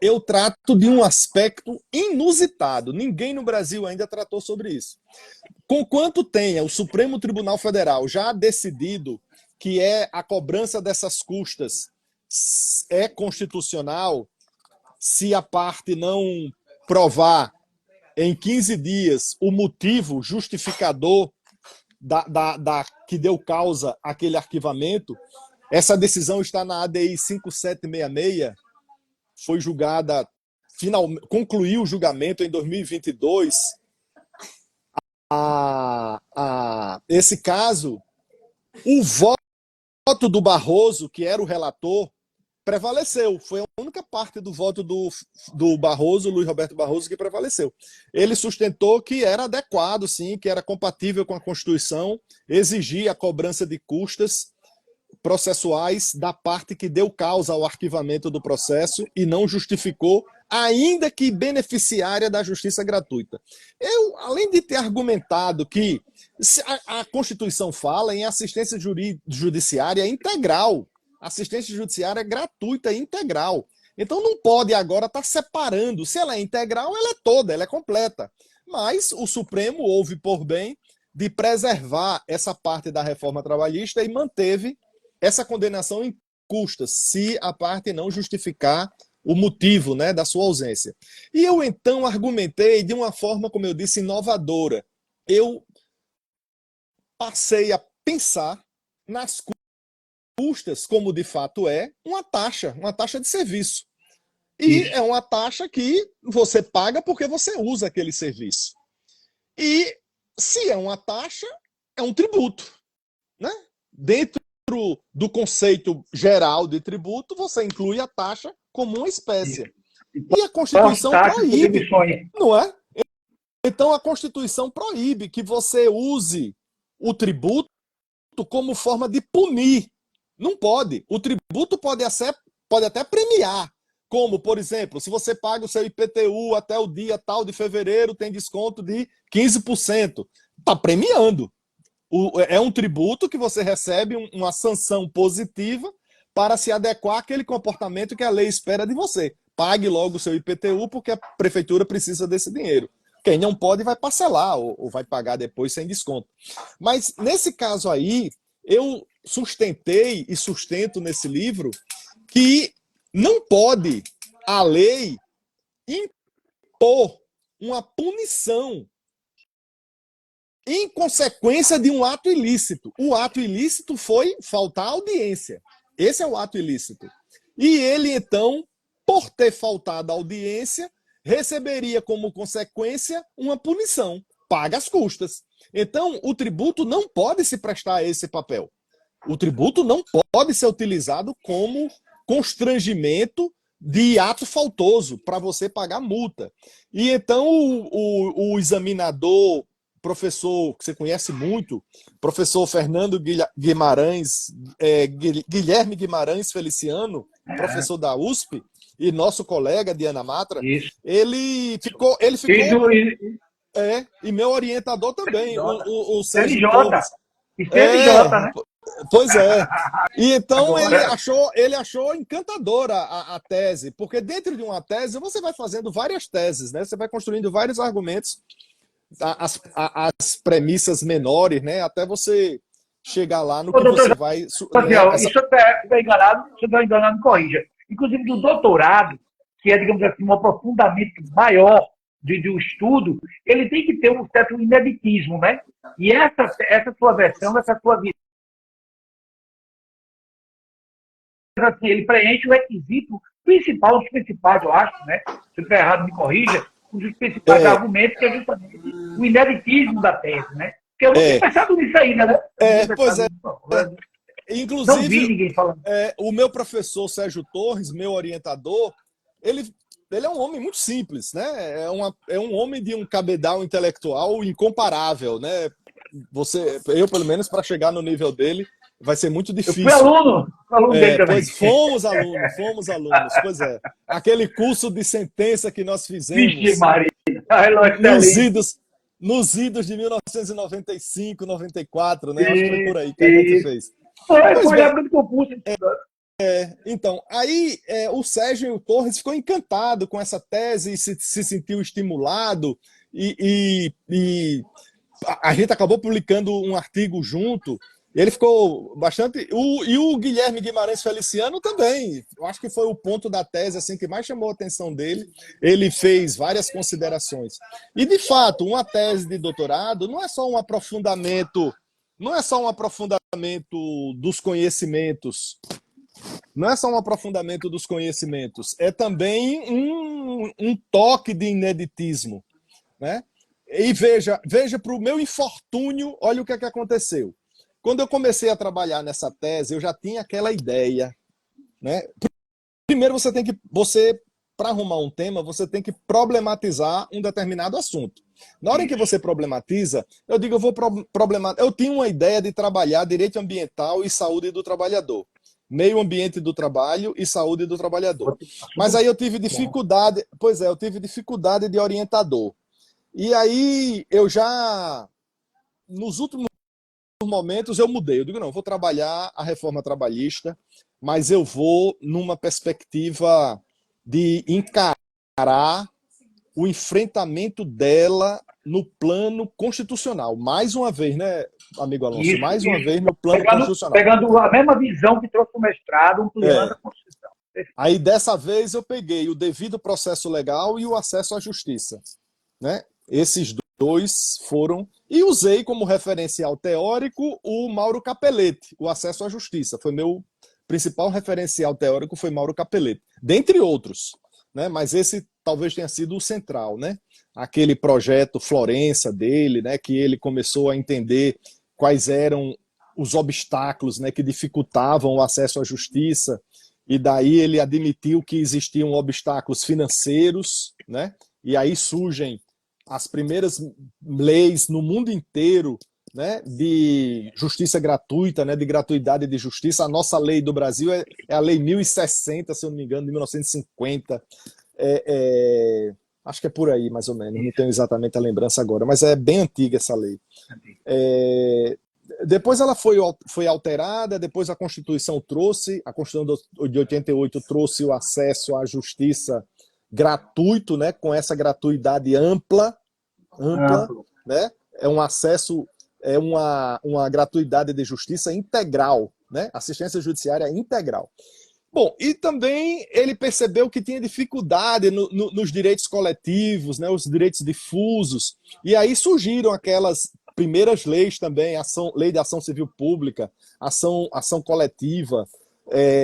eu trato de um aspecto inusitado. Ninguém no Brasil ainda tratou sobre isso. Conquanto tenha o Supremo Tribunal Federal já decidido que a cobrança dessas custas é constitucional, se a parte não provar em 15 dias o motivo justificador que deu causa àquele arquivamento, essa decisão está na ADI 5766, foi julgada, concluiu o julgamento em 2022. Esse caso, o voto do Barroso, que era o relator, prevaleceu. Foi a única parte do voto do Barroso, Luiz Roberto Barroso, que prevaleceu. Ele sustentou que era adequado, sim, que era compatível com a Constituição, exigir a cobrança de custas processuais da parte que deu causa ao arquivamento do processo e não justificou, ainda que beneficiária da justiça gratuita. Eu, além de ter argumentado que a Constituição fala em assistência judiciária integral, assistência judiciária gratuita e integral. Então não pode agora estar separando. Se ela é integral, ela é toda, ela é completa. Mas o Supremo houve por bem de preservar essa parte da reforma trabalhista e manteve essa condenação em custas, se a parte não justificar o motivo, né, da sua ausência. E eu então argumentei de uma forma, como eu disse, inovadora. Eu passei a pensar nas custas, como de fato é uma taxa de serviço. E é uma taxa que você paga porque você usa aquele serviço. E se é uma taxa, é um tributo, né? Dentro do conceito geral de tributo, você inclui a taxa como uma espécie. E a Constituição proíbe, não é? Então a Constituição proíbe que você use o tributo como forma de punir. Não pode. O tributo pode até premiar. Como, por exemplo, se você paga o seu IPTU até o dia tal de fevereiro, tem desconto de 15%. Está premiando. É um tributo que você recebe uma sanção positiva para se adequar àquele comportamento que a lei espera de você. Pague logo o seu IPTU porque a prefeitura precisa desse dinheiro. Quem não pode vai parcelar ou vai pagar depois sem desconto. Mas nesse caso aí, eu sustentei e sustento nesse livro que não pode a lei impor uma punição em consequência de um ato ilícito. O ato ilícito foi faltar à audiência. Esse é o ato ilícito. E ele, então, por ter faltado à audiência, receberia como consequência uma punição, paga as custas. Então, o tributo não pode se prestar a esse papel. O tributo não pode ser utilizado como constrangimento de ato faltoso para você pagar multa. E então o examinador, professor que você conhece muito, professor Fernando Guimarães, Guilherme Guimarães Feliciano, professor da USP, e nosso colega Diana Matra, Isso. ele ficou e meu orientador também, o Sérgio CNJ. Torres. E CNJ, né? Pois é. E então Agora... ele achou encantadora a tese, porque dentro de uma tese você vai fazendo várias teses, né? Você vai construindo vários argumentos, as premissas menores, né? Até você chegar lá no que você vai... Isso está enganado, se eu estou enganado, corrija. Inclusive do doutorado, que é, digamos assim, um aprofundamento maior do estudo, ele tem que ter um certo ineditismo, né? E essa sua versão, essa sua visão, assim, ele preenche o requisito principal, os principais, eu acho, né? Se eu estiver errado, me corrija, os principais argumentos, que é justamente o ineditismo da tese, né? Porque eu não tinha pensado nisso ainda, né? Pois é. Inclusive, não vi ninguém falando. O meu professor Sérgio Torres, meu orientador, ele é um homem muito simples, né? É um homem de um cabedal intelectual incomparável, né? Eu, pelo menos, para chegar no nível dele, vai ser muito difícil. Eu fui aluno dele também. Pois fomos alunos, pois é. Aquele curso de sentença que nós fizemos. Vixe, Maria. Nos idos de 1995, 94, né? Acho que foi por aí que a gente fez. Foi a época do concurso. Então, aí o Sérgio Torres ficou encantado com essa tese e se sentiu estimulado e a gente acabou publicando um artigo junto. Ele ficou bastante... E o Guilherme Guimarães Feliciano também. Eu acho que foi o ponto da tese assim, que mais chamou a atenção dele. Ele fez várias considerações. E, de fato, uma tese de doutorado não é só um aprofundamento, dos conhecimentos. Não é só um aprofundamento dos conhecimentos. É também um toque de ineditismo, né? E veja para o meu infortúnio, olha o que aconteceu. Quando eu comecei a trabalhar nessa tese, eu já tinha aquela ideia, né? Primeiro, para arrumar um tema, você tem que problematizar um determinado assunto. Na hora em que você problematiza, eu digo, eu tinha uma ideia de trabalhar direito ambiental e saúde do trabalhador. Meio ambiente do trabalho e saúde do trabalhador. Mas aí eu tive dificuldade, eu tive dificuldade de orientador. E aí nos últimos momentos eu mudei. Eu digo, não, eu vou trabalhar a reforma trabalhista, mas eu vou numa perspectiva de encarar o enfrentamento dela no plano constitucional. Mais uma vez, né, amigo Alonso? Mais uma vez no plano constitucional. Pegando a mesma visão que trouxe o mestrado, ampliando a Constituição. Aí, dessa vez, eu peguei o devido processo legal e o acesso à justiça, né? Esses dois foram... E usei como referencial teórico o Mauro Capelletti, o acesso à justiça. Foi meu principal referencial teórico, foi Mauro Capelletti. Dentre outros, né? Mas esse talvez tenha sido o central, né? Aquele projeto Florença dele, né? Que ele começou a entender quais eram os obstáculos, né? Que dificultavam o acesso à justiça. E daí ele admitiu que existiam obstáculos financeiros, né? E aí surgem as primeiras leis no mundo inteiro, né, de justiça gratuita, né, de gratuidade de justiça. A nossa lei do Brasil é a Lei 1060, se eu não me engano, de 1950. Acho que é por aí, mais ou menos. Não tenho exatamente a lembrança agora, mas é bem antiga essa lei. Depois ela foi alterada, depois a Constituição de 88 trouxe o acesso à justiça gratuito, né, com essa gratuidade ampla, né? É um acesso, uma gratuidade de justiça integral, né? Assistência judiciária integral. Bom, e também ele percebeu que tinha dificuldade nos direitos coletivos, né, os direitos difusos, e aí surgiram aquelas primeiras leis também, lei de ação civil pública, ação coletiva,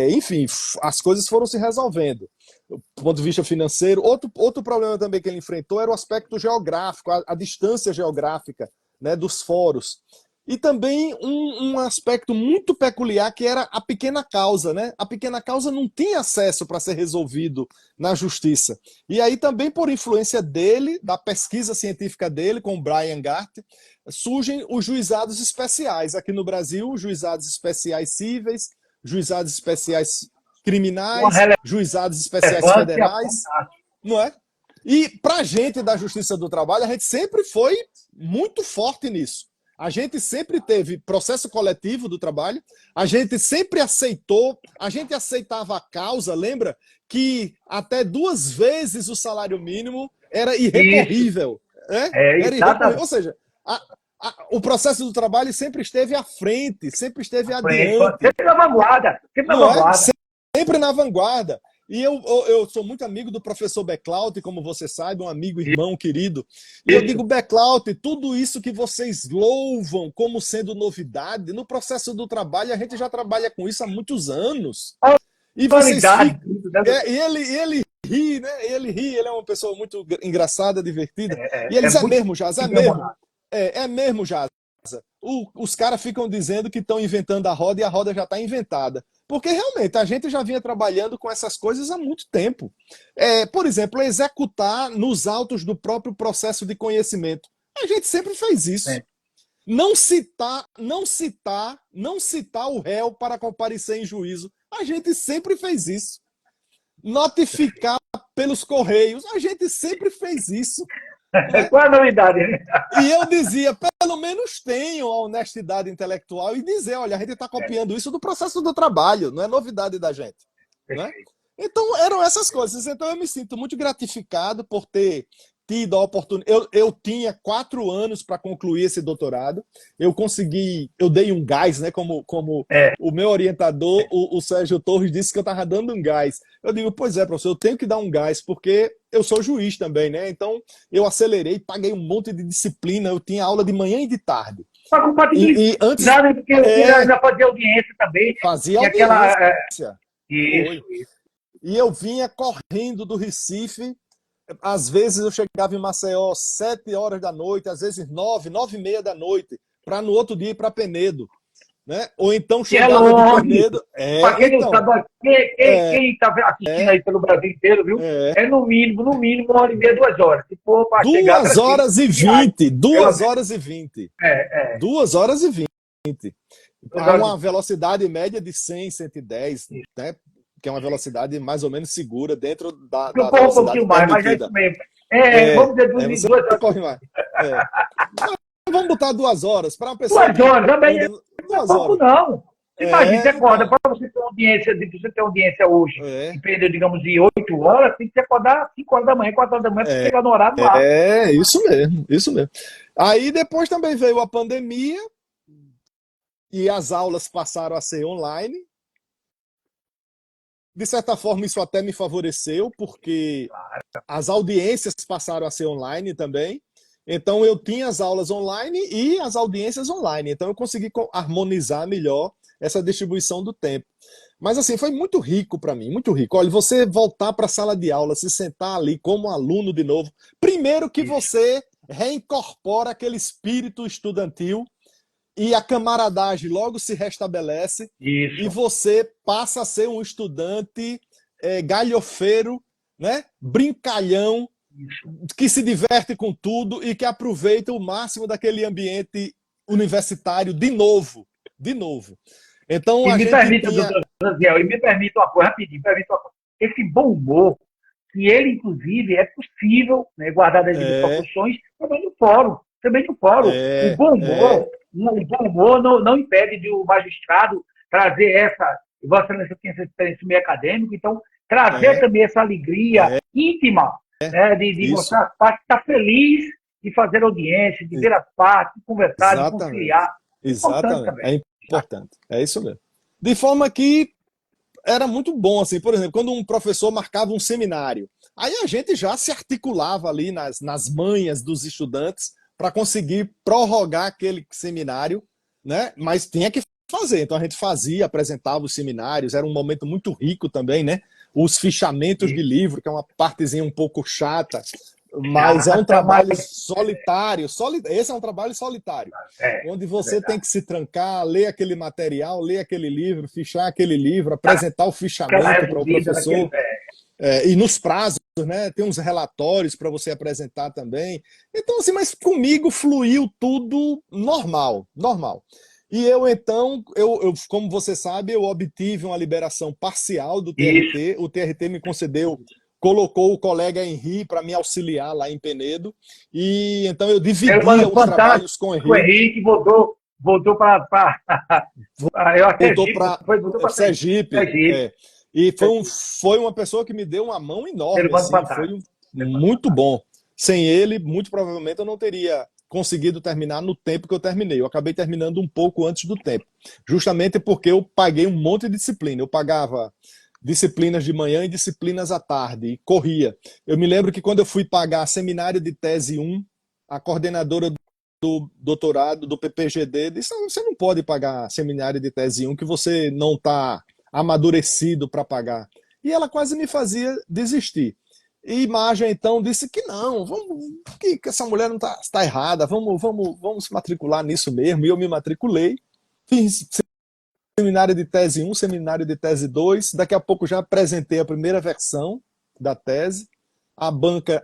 enfim, as coisas foram se resolvendo. Do ponto de vista financeiro, outro problema também que ele enfrentou era o aspecto geográfico, a distância geográfica, né, dos fóruns. E também um aspecto muito peculiar que era a pequena causa, né? A pequena causa não tinha acesso para ser resolvido na justiça. E aí também por influência dele, da pesquisa científica dele com o Brian Gart, surgem os juizados especiais. Aqui no Brasil, os juizados especiais cíveis, juizados especiais criminais, juizados especiais federais, não é? E para a gente da Justiça do Trabalho, a gente sempre foi muito forte nisso. A gente sempre teve processo coletivo do trabalho, a gente sempre a gente aceitava a causa, lembra? Que até 2 vezes o salário mínimo era irrecorrível. Né? Era irrecorrível. Ou seja, o processo do trabalho sempre esteve à frente, sempre esteve adiante. Sempre na vanguarda. Sempre na vanguarda. E eu sou muito amigo do professor Becklaut, como você sabe, um amigo, irmão querido. E eu digo, Becklaut, tudo isso que vocês louvam como sendo novidade, no processo do trabalho, a gente já trabalha com isso há muitos anos. E vocês ele ri, né? Ele é uma pessoa muito engraçada, divertida. E ele diz, é mesmo, Jaz, é mesmo. É mesmo, Jaz. Os caras ficam dizendo que estão inventando a roda e a roda já está inventada. Porque realmente a gente já vinha trabalhando com essas coisas há muito tempo. Por exemplo, executar nos autos do próprio processo de conhecimento. A gente sempre fez isso. Não citar o réu para comparecer em juízo. A gente sempre fez isso. Notificar pelos correios. A gente sempre fez isso. Qual é a novidade? E eu dizia, pelo menos tenham a honestidade intelectual e dizer, olha, a gente está copiando isso do processo do trabalho, não é novidade da gente. Né? Então, eram essas coisas. Então, eu me sinto muito gratificado por ter tido a oportunidade. Eu tinha 4 anos para concluir esse doutorado. Eu dei um gás, né? Como o meu orientador, o Sérgio Torres, disse que eu estava dando um gás. Eu digo, pois é, professor, eu tenho que dar um gás, porque eu sou juiz também, né? Então, eu acelerei, paguei um monte de disciplina, eu tinha aula de manhã e de tarde. E antes, porque eu já fazia audiência também. Fazia audiência. Isso. E eu vinha correndo do Recife. Às vezes eu chegava em Maceió 7 horas da noite, às vezes 9h30 da noite, para no outro dia ir para Penedo. Né? Ou então chegava de Penedo. Para quem não sabe, quem está assistindo aí pelo Brasil inteiro, viu? É no mínimo 1h30, 2 horas. Se for para 2 horas e 20. 2 horas e 20. 2 horas e 20. Há uma velocidade média de 100, 110, né? Que é uma velocidade mais ou menos segura dentro da velocidade um pouquinho mais, mas é isso mesmo. Vamos dizer 2 horas. Corre mais. Vamos botar 2 horas para uma pessoa. 2 horas, também não é pouco, não. Imagina, você acorda, para você ter audiência hoje, dependendo, digamos, de 8 horas, tem que acordar 5 horas da manhã, 4 horas da manhã, para chegar no horário lá. Isso mesmo, isso mesmo. Aí depois também veio a pandemia e as aulas passaram a ser online. De certa forma, isso até me favoreceu, porque as audiências passaram a ser online também. Então, eu tinha as aulas online e as audiências online. Então, eu consegui harmonizar melhor essa distribuição do tempo. Mas, assim, foi muito rico para mim, muito rico. Olha, você voltar para a sala de aula, se sentar ali como aluno de novo. Primeiro que você reincorpora aquele espírito estudantil e a camaradagem logo se restabelece. Isso. E você passa a ser um estudante galhofeiro, né? Brincalhão, que se diverte com tudo e que aproveita o máximo daquele ambiente universitário de novo. Então, me permita uma coisa, rapidinho, esse bom humor, que ele, inclusive, é possível, né, guardar as proporções, também no fórum. O bom humor não impede de o magistrado trazer essa, Vossa Excelência tem essa experiência meio acadêmico, então trazer também essa alegria íntima, né, de mostrar as partes, estar feliz de fazer audiência, de ver as partes, de conversar, de conciliar. Exatamente, é importante, é isso mesmo. De forma que era muito bom, assim, por exemplo, quando um professor marcava um seminário, aí a gente já se articulava ali nas manhas dos estudantes para conseguir prorrogar aquele seminário, né? Mas tinha que fazer, então a gente fazia, apresentava os seminários, era um momento muito rico também, né? Os fichamentos de Isso. livro, que é uma partezinha um pouco chata, mas é um Chata, mas trabalho solitário, esse é um trabalho solitário, é, onde é você tem verdade. que se trancar, ler aquele material, ler aquele livro, fichar aquele livro, apresentar o Aquela fichamento para o reduzida naquele. professor, e nos prazos, né? Tem uns relatórios para você apresentar também. Então, assim, mas comigo fluiu tudo normal, normal. E eu, então, como você sabe, eu obtive uma liberação parcial do Isso. TRT. O TRT me concedeu, colocou o colega Henri para me auxiliar lá em Penedo. E então eu Ser dividia humano os fantástico. trabalhos com o O Henri. Henrique voltou para. Eu até Voltou Egito, para voltou para Sergipe. Egito. E foi uma pessoa que me deu uma mão Ser enorme, humano assim, fantástico. Ser humano muito fantástico. bom. Sem ele, muito provavelmente eu não teria conseguido terminar no tempo que eu terminei. Eu acabei terminando um pouco antes do tempo, justamente porque eu paguei um monte de disciplina. Eu pagava disciplinas de manhã e disciplinas à tarde, e corria. Eu me lembro que quando eu fui pagar seminário de tese 1, a coordenadora do doutorado, do PPGD, disse: "Não, você não pode pagar seminário de tese 1 que você não está amadurecido para pagar." E ela quase me fazia desistir. E Imagem, então, disse que não, que essa mulher não está errada, vamos se matricular nisso mesmo. E eu me matriculei, fiz seminário de tese 1, seminário de tese 2, daqui a pouco já apresentei a primeira versão da tese, a banca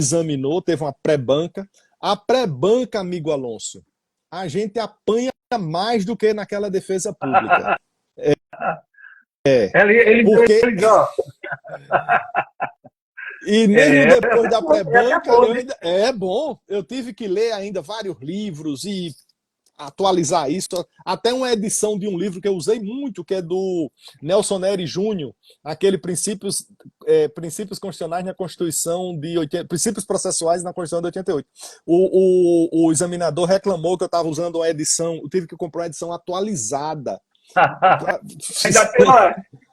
examinou, teve uma pré-banca. A pré-banca, amigo Alonso, a gente apanha mais do que naquela defesa pública. Porque Ele ó, E mesmo depois da é até pré-banca, bom, eu né? ainda. É bom, eu tive que ler ainda vários livros e atualizar isso. Até uma edição de um livro que eu usei muito, que é do Nelson Nery Júnior, aquele Princípios Constitucionais na Constituição de 80, Princípios Processuais na Constituição de 88. O examinador reclamou que eu estava usando uma edição, eu tive que comprar uma edição atualizada.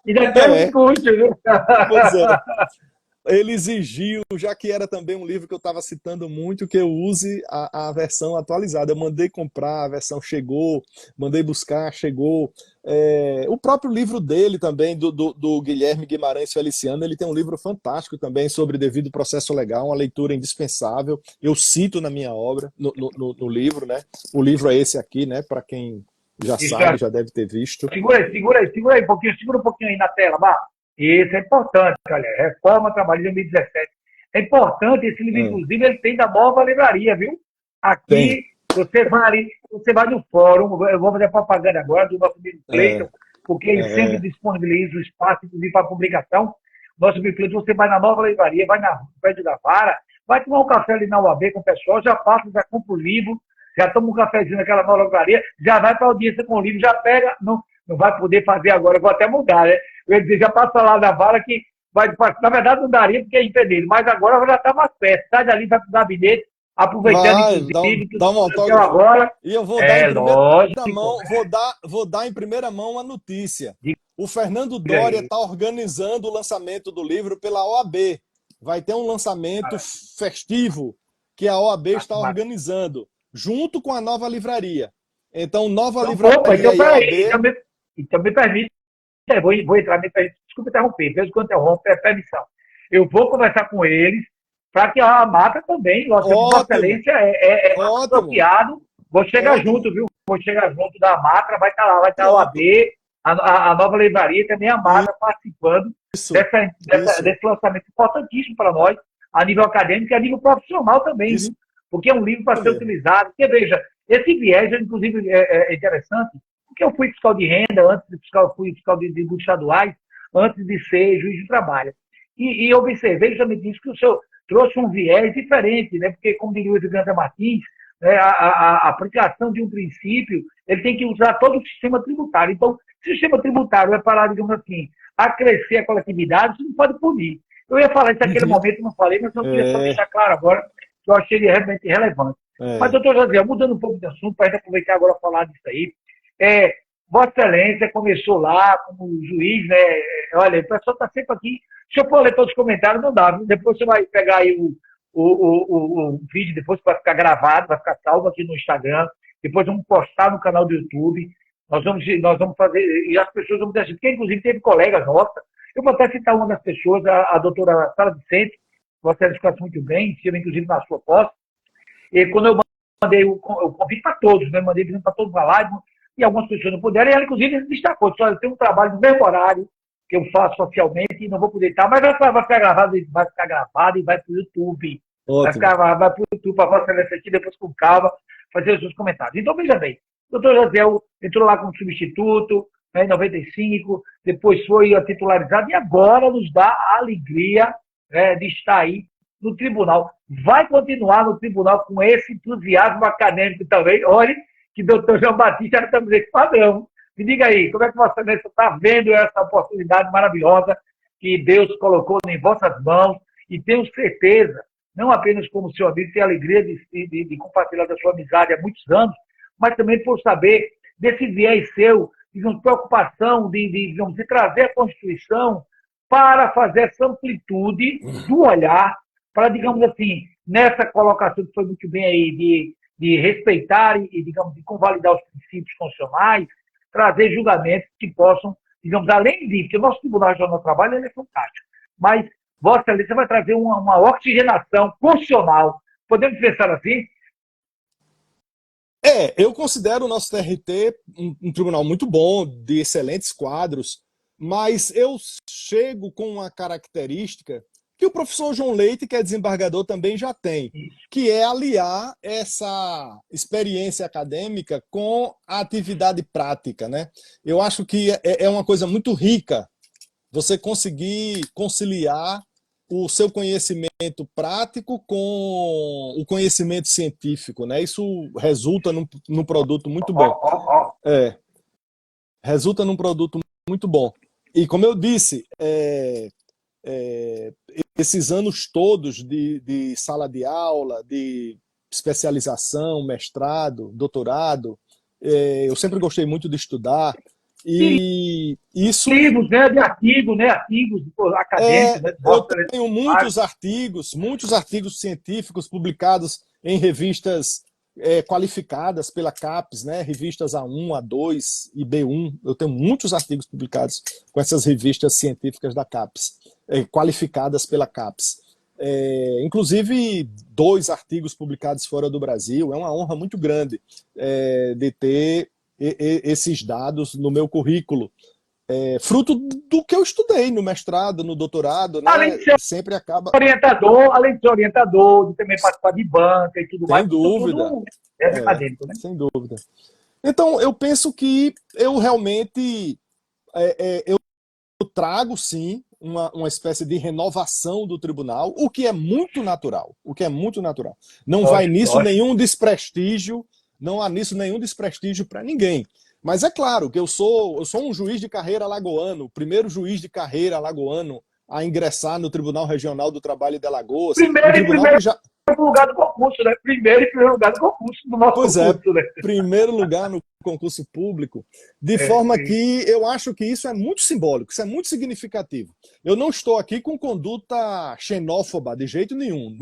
Ainda tem um É, custo, viu? pois é. Ele exigiu, já que era também um livro que eu estava citando muito, que eu use a versão atualizada. Eu mandei comprar, a versão chegou, mandei buscar, chegou. O próprio livro dele também, do Guilherme Guimarães Feliciano, ele tem um livro fantástico também sobre devido processo legal, uma leitura indispensável. Eu cito na minha obra, no livro, né? O livro é esse aqui, né? Para quem já Isso, sabe, já deve ter visto. segura aí um pouquinho, segura um pouquinho aí na tela, Mar. Isso é importante, olha, Reforma Trabalhista 2017. É importante, esse livro, É, inclusive, ele tem da nova livraria, viu? tem. Aqui, você vai no fórum, eu vou fazer propaganda agora do nosso amigo Cleiton, É, porque ele sempre é, disponibiliza o espaço, inclusive, para publicação. Nosso amigo Cleiton, você vai na nova livraria, vai no prédio da Vara, vai tomar um café ali na UAB com o pessoal, já passa, já compra o livro, já toma um cafezinho naquela nova livraria, já vai para a audiência com o livro, já pega, não vai poder fazer agora, eu vou até mudar, né? Eu ia dizer, já passa lá da Vara que vai, na verdade não daria porque é impedido, mas agora já está mais perto, sai dali, vai para o gabinete, aproveitando vai, inclusive que dá um aconteceu autógrafo. agora, E eu vou dar em é primeira lógico, mão, vou dar em primeira mão a notícia. O Fernando diga Doria aí, está organizando o lançamento do livro pela OAB. Vai ter um lançamento festivo que a OAB está organizando, junto com a nova livraria. Então, nova então, opa, livraria então e peraí, OAB. então me permite, vou entrar, desculpa interromper, desde quando interrompe, é permissão. Eu vou conversar com eles, para que a Mata também, Vossa Ótimo, Excelência é mais ótimo, apropriado, vou chegar ótimo. junto, viu? Vou chegar junto da Mata, vai estar lá, vai estar a Pronto. OAB, a nova livraria, também a Mata participando Isso, isso, desse lançamento importantíssimo para nós, a nível acadêmico e a nível profissional também, isso viu? Porque é um livro para ser mesmo. utilizado. Porque, veja, esse viés, inclusive, é interessante, porque eu fui fiscal de renda, fui fiscal de tributos estaduais, antes de ser juiz de trabalho. E observei justamente isso, que o senhor trouxe um viés diferente, né? Porque, como diria o Edgar Martins, né, a aplicação de um princípio, ele tem que usar todo o sistema tributário. Então, se o sistema tributário vai parar, digamos assim, a crescer a coletividade, você não pode punir. Eu ia falar isso naquele Uhum. momento, não falei, mas eu queria só É, deixar claro agora, que eu achei ele realmente relevante. Mas, é. doutor José, mudando um pouco de assunto, para a gente aproveitar agora e falar disso aí, Vossa Excelência começou lá como juiz, né? Olha, o pessoal está sempre aqui. Se eu for ler todos os comentários, não dá. Depois você vai pegar aí o vídeo, depois vai ficar gravado, vai ficar salvo aqui no Instagram. Depois vamos postar no canal do YouTube. Nós vamos fazer, e as pessoas vão dizer assim, porque inclusive teve colegas nossas. Eu vou até citar uma das pessoas, a doutora Sara Vicente, Vossa Excelência conhece muito bem, esteve inclusive na sua posse. E quando eu mandei o convite para todos, né? Mandei para todos a live, e algumas pessoas não puderam, e ela, inclusive, destacou: só eu tenho um trabalho no mesmo horário que eu faço socialmente e não vou poder estar, mas vai ficar gravado e vai para o YouTube. Ótimo. Vai para o YouTube, para a Vossa Excelência aqui, depois com calma, fazer os seus comentários. Então, veja bem, o doutor Josiel entrou lá como substituto, né, em 95, depois foi titularizado, e agora nos dá a alegria, né, de estar aí no tribunal. Vai continuar no tribunal com esse entusiasmo acadêmico também. Olha, que doutor João Batista já estamos nesse padrão. Me diga aí, como é que Vossa Excelência está vendo essa oportunidade maravilhosa que Deus colocou em vossas mãos, e tenho certeza, não apenas como o senhor disse, tem a alegria de compartilhar da sua amizade há muitos anos, mas também por saber desse viés seu, de preocupação digamos, de trazer a Constituição para fazer essa amplitude do olhar, para, digamos assim, nessa colocação que foi muito bem aí, de respeitar e, digamos, de convalidar os princípios constitucionais, trazer julgamentos que possam, digamos, além disso, porque o nosso Tribunal Regional do Trabalho ele é fantástico, mas Vossa Excelência vai trazer uma oxigenação constitucional. Podemos pensar assim? Eu considero o nosso TRT um tribunal muito bom, de excelentes quadros, mas eu chego com uma característica que o professor João Leite, que é desembargador, também já tem, que é aliar essa experiência acadêmica com a atividade prática, né? Eu acho que é uma coisa muito rica você conseguir conciliar o seu conhecimento prático com o conhecimento científico, né? Isso resulta num produto muito bom. Resulta num produto muito bom. E como eu disse, esses anos todos de sala de aula, de especialização, mestrado, doutorado, eu sempre gostei muito de estudar. E isso... Artigos, né? De artigos, né? Artigos acadêmicos. Né? Eu tenho muitos artigos científicos publicados em revistas qualificadas pela CAPES, né? Revistas A1, A2 e B1. Eu tenho muitos artigos publicados com essas revistas científicas da CAPES, qualificadas pela CAPES. Inclusive 2 artigos publicados fora do Brasil. É uma honra muito grande de ter esses dados no meu currículo. Fruto do que eu estudei no mestrado, no doutorado, né? Além de ser sempre acaba... além de ser orientador, de também participar de banca e tudo mais. Sem dúvida. Tudo acadêmico, né? Sem dúvida. Então, eu penso que eu realmente eu trago, sim, uma espécie de renovação do tribunal, o que é muito natural. Não vai nisso nenhum desprestígio, não há nisso nenhum desprestígio para ninguém. Mas é claro que eu sou um juiz de carreira alagoano, o primeiro juiz de carreira alagoano a ingressar no Tribunal Regional do Trabalho de Alagoas. Primeiro lugar do concurso, né? Primeiro lugar do concurso do nosso concurso, né? Primeiro lugar no concurso público, de forma que eu acho que isso é muito simbólico, isso é muito significativo. Eu não estou aqui com conduta xenófoba de jeito nenhum,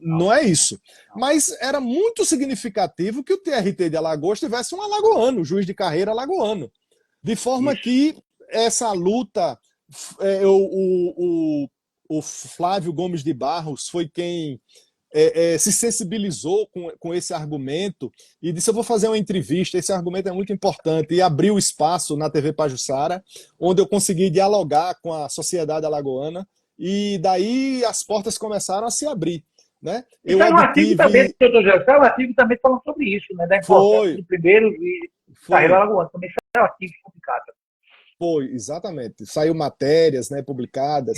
não é isso. Mas era muito significativo que o TRT de Alagoas tivesse um alagoano, juiz de carreira alagoano. De forma que essa luta, o Flávio Gomes de Barros foi quem se sensibilizou com esse argumento e disse: eu vou fazer uma entrevista, esse argumento é muito importante, e abriu espaço na TV Pajuçara, onde eu consegui dialogar com a sociedade alagoana, e daí as portas começaram a se abrir, né? Eu obtive... um artigo também falando sobre isso, né? Da importância do primeiro e carreira alagoana, também foi um artigo publicado. Foi, exatamente. Saiu matérias, né, publicadas.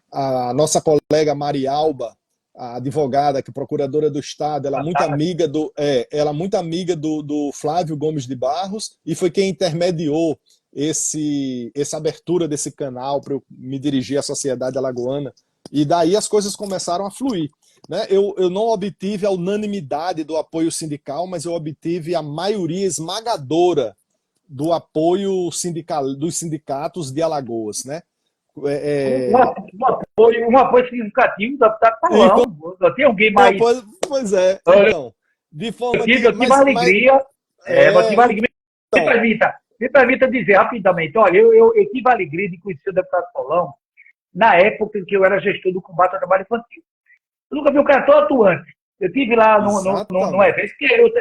A nossa colega Marialba, a advogada, que é procuradora do Estado, ela é muito amiga do Flávio Gomes de Barros, e foi quem intermediou essa abertura desse canal para eu me dirigir à sociedade alagoana. E daí as coisas começaram a fluir, né? Eu não obtive a unanimidade do apoio sindical, mas eu obtive a maioria esmagadora do apoio sindical, dos sindicatos de Alagoas, né? Um apoio significativo do deputado Paulão. Não tem alguém mais. Pois é, então, de forma que... Eu tive a alegria, então, me permita dizer rapidamente, olha, eu tive a alegria de conhecer o deputado Paulão na época em que eu era gestor do combate ao trabalho infantil. Eu nunca vi um cara tão atuante. Eu estive lá num evento, porque o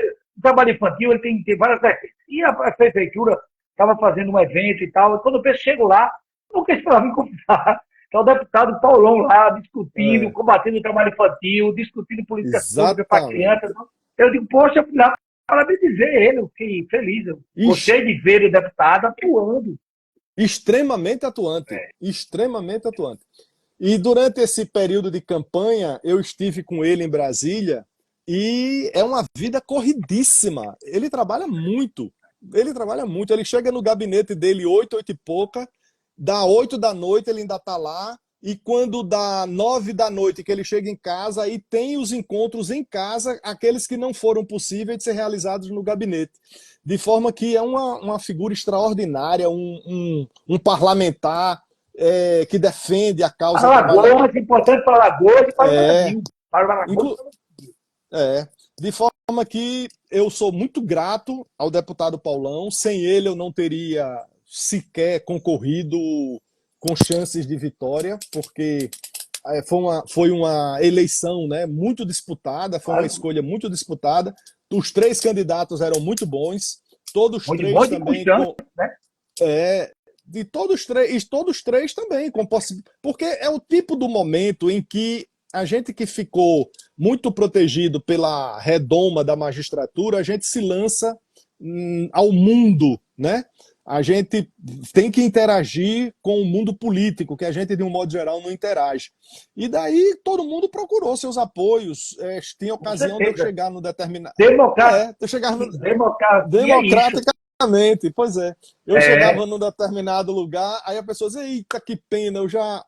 trabalho infantil ele tem várias vertentes. E a prefeitura estava fazendo um evento e tal, e quando eu chego lá, nunca esperava me convidar. Então, o deputado Paulão lá, discutindo, combatendo o trabalho infantil, discutindo políticas públicas para crianças. Eu digo, poxa, eu fui lá para me dizer ele, eu fiquei feliz. Eu gostei de ver o deputado atuando. Extremamente atuante. Extremamente atuante. E durante esse período de campanha, eu estive com ele em Brasília e é uma vida corridíssima. Ele trabalha muito. Ele chega no gabinete dele 8 e pouca, dá 8 da noite, ele ainda está lá. E quando dá 9 da noite que ele chega em casa, aí tem os encontros em casa, aqueles que não foram possíveis de ser realizados no gabinete. De forma que é uma figura extraordinária, um parlamentar que defende a causa... Alagoas, importante para Alagoas e para o Brasil. Para Alagoas. De forma que eu sou muito grato ao deputado Paulão. Sem ele eu não teria sequer concorrido com chances de vitória, porque foi uma eleição, né, muito disputada, foi uma escolha muito disputada. Os 3 candidatos eram muito bons, todos os 3 também... De todos os três também, porque é o tipo do momento em que a gente que ficou muito protegido pela redoma da magistratura, a gente se lança ao mundo, né? A gente tem que interagir com o mundo político, que a gente, de um modo geral, não interage. E daí todo mundo procurou seus apoios. Tinha ocasião de eu chegar no determinado... Democraticamente, pois é. Eu chegava num determinado lugar, aí a pessoa dizia, eita, que pena,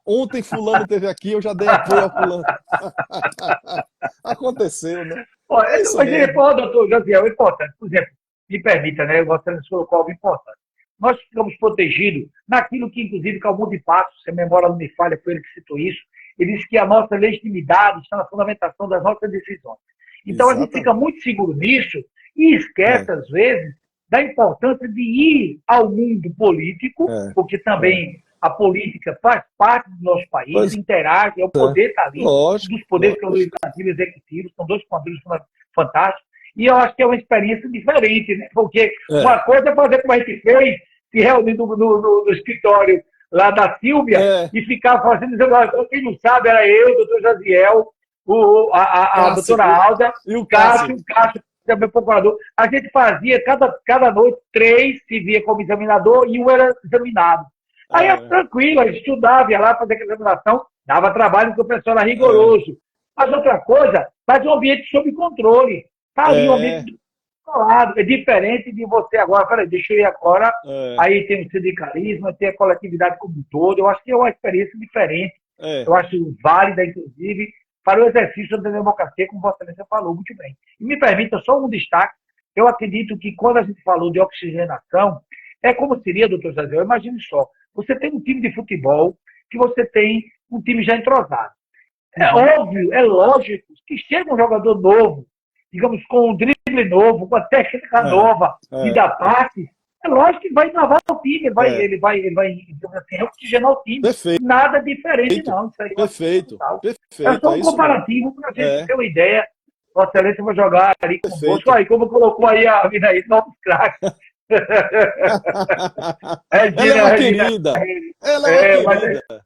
ontem fulano esteve aqui, eu já dei apoio a fulano. Aconteceu, né? Mas, doutor Josiel, é importante. Por exemplo, me permita, né? Eu gostaria de colocar algo importante. Nós ficamos protegidos naquilo que, inclusive, Calmon de Passos, se a memória não me falha, foi ele que citou isso, ele disse que a nossa legitimidade está na fundamentação das nossas decisões. Então, a gente fica muito seguro nisso e esquece, às vezes, da importância de ir ao mundo político, porque também a política faz parte do nosso país, interage, o poder está ali, dos poderes legislativo e executivo, são 2 poderes fantásticos, e eu acho que é uma experiência diferente, né? Porque uma coisa é fazer como a gente fez, se reunir no escritório lá da Sílvia e ficar fazendo, quem não sabe, era eu, o doutor Jaziel, a doutora Alda, e o Cássio, também procurador. A gente fazia, cada noite, 3 se via como examinador e 1 era examinado. Aí é tranquilo, a gente estudava, ia lá fazer a examinação, dava trabalho porque o professor era rigoroso. Mas outra coisa, faz um ambiente sob controle. Está ali um ambiente controlado. É diferente de você agora, peraí, deixa eu ir agora. Aí tem o sindicalismo, tem a coletividade como um todo. Eu acho que é uma experiência diferente. Eu acho válida, inclusive, para o exercício da democracia, como Vossa Excelência falou muito bem. E me permita só um destaque. Eu acredito que quando a gente falou de oxigenação, é como seria, doutor José, imagine só, você tem um time de futebol, que você tem um time já entrosado. É óbvio, é lógico, que chega um jogador novo, digamos, com um drible novo, com a técnica nova, e da parte, é lógico que vai inovar o time, ele vai digamos assim, oxigenar o time. Perfeito. Nada diferente, não. Isso aí Perfeito. É só um comparativo para a gente ter uma ideia. Vossa Excelência vai jogar ali conosco. Aí, como colocou aí a vida aí, novos craques. Ela é uma querida. Ela é uma querida.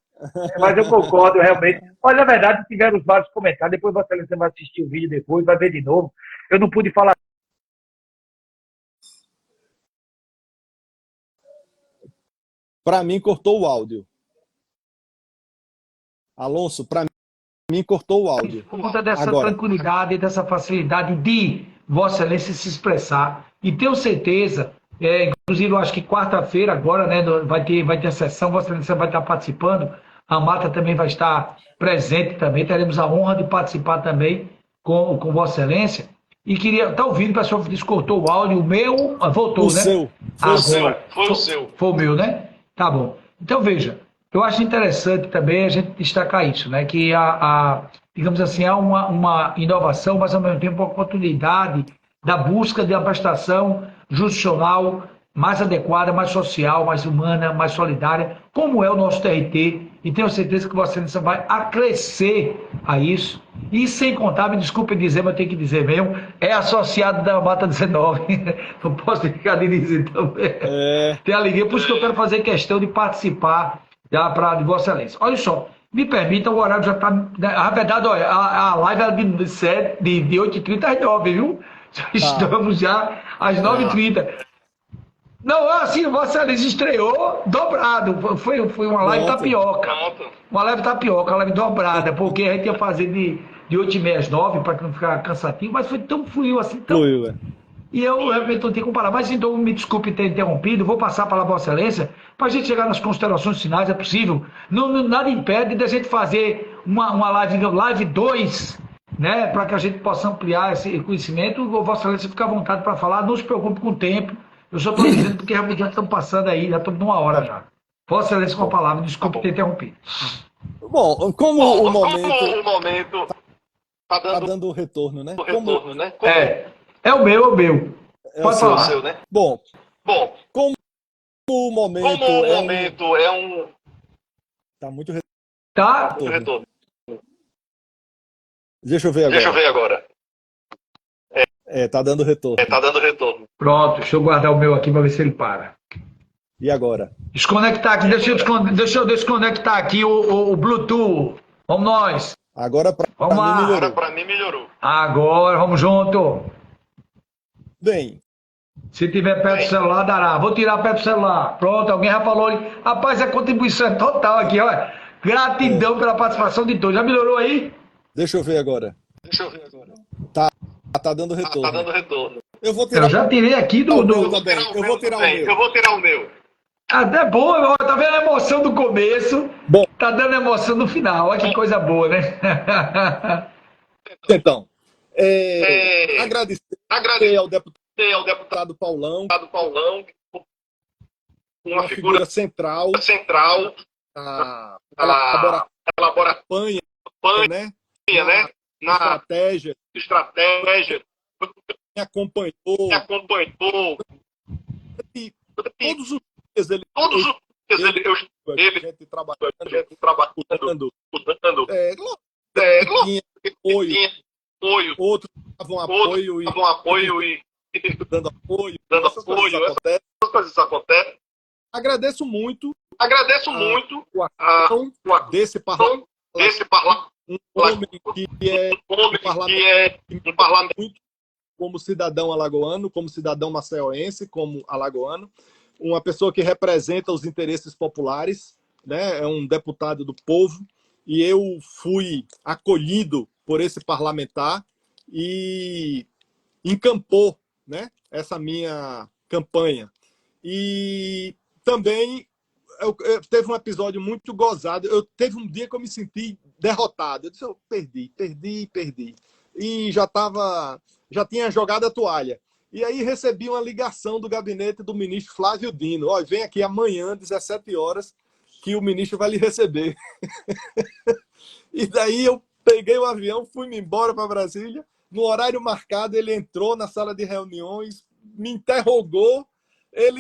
Mas eu concordo, realmente. Olha, na verdade, tiveram vários comentários. Depois Vossa Excelência vai assistir o vídeo depois, vai ver de novo. Eu não pude falar. Para mim, cortou o áudio. Alonso, para mim, cortou o áudio. Por conta dessa tranquilidade, dessa facilidade de Vossa Excelência se expressar. E tenho certeza, inclusive, eu acho que quarta-feira agora, né, vai ter a sessão, Vossa Excelência vai estar participando, a Mata também vai estar presente também, teremos a honra de participar também com Vossa Excelência. E queria, tá ouvindo, o pessoal disse que cortou o áudio, o meu voltou, o né? Seu. Foi o seu. Agora, foi o meu, né? Tá bom. Então, veja, eu acho interessante também a gente destacar isso, né? Que digamos assim, há uma inovação, mas ao mesmo tempo uma oportunidade da busca de uma prestação jurisdicional mais adequada, mais social, mais humana, mais solidária, como é o nosso TRT, e tenho certeza que Vossa Excelência vai acrescer a isso, e sem contar, me desculpe dizer, mas eu tenho que dizer mesmo, é associado da Mata 19, não posso ficar de dizer também. Tem alegria, por isso que eu quero fazer questão de participar de Vossa Excelência. Olha só, me permita, o horário já está. Na verdade, olha, a live era de 8h30 às 9h, viu? Já estamos já às 9h30. Não, assim, Vossa Excelência estreou dobrado. Foi uma live tapioca. Uma live tapioca, uma live dobrada, porque a gente ia fazer de 8h30 às 9 para não ficar cansativo, mas foi tão fluiu assim. Fluiu, E eu realmente não tenho como parar. Mas então, me desculpe ter interrompido, vou passar para a Vossa Excelência, para a gente chegar nas considerações finais, é possível. Não, nada impede da gente fazer uma live 2, né, para que a gente possa ampliar esse conhecimento. Vossa Excelência fica à vontade para falar, não se preocupe com o tempo. Eu só estou dizendo porque realmente já estamos passando aí, já estamos numa hora já. Vossa Excelência com a palavra, desculpe ter interrompido. Bom, como o momento tá dando retorno, né? É o meu. Pode falar. Seu, né? Bom, como o momento é um... Tá muito retorno. Deixa eu ver agora. Tá dando retorno. Pronto, deixa eu guardar o meu aqui para ver se ele para. E agora? Desconectar aqui, deixa eu desconectar aqui o Bluetooth. Vamos nós. Agora para mim melhorou. Agora, vamos junto. Bem. Se tiver perto do celular, dará. Vou tirar perto do celular. Pronto, alguém já falou ali. Rapaz, a contribuição é total aqui, olha. Gratidão pela participação de todos. Já melhorou aí? Deixa eu ver agora. Tá dando retorno. Eu já tirei aqui do... Eu vou tirar o meu. Até bom, tá vendo a emoção do começo? Bom. Tá dando emoção no final. Olha que coisa boa, né? Então, agradecer ao deputado Paulão, uma figura central na elaboração, né? Na estratégia, me acompanhou. E todos os dias ele trabalhando, apoio, outros davam apoio e dando apoio, essas coisas acontecem. Agradeço muito a ação desse parlamento, um homem que é um parlamento muito como cidadão alagoano, como cidadão maceoense, como alagoano, uma pessoa que representa os interesses populares, né? É um deputado do povo, e eu fui acolhido por esse parlamentar e encampou, né, essa minha campanha. E também teve um episódio muito gozado. Teve um dia que eu me senti derrotado. Eu disse, eu perdi. E já tinha jogado a toalha. E aí recebi uma ligação do gabinete do ministro Flávio Dino. Olha, vem aqui amanhã, 17 horas, que o ministro vai lhe receber. E daí eu peguei o avião, fui-me embora para Brasília. No horário marcado, ele entrou na sala de reuniões, me interrogou. Eu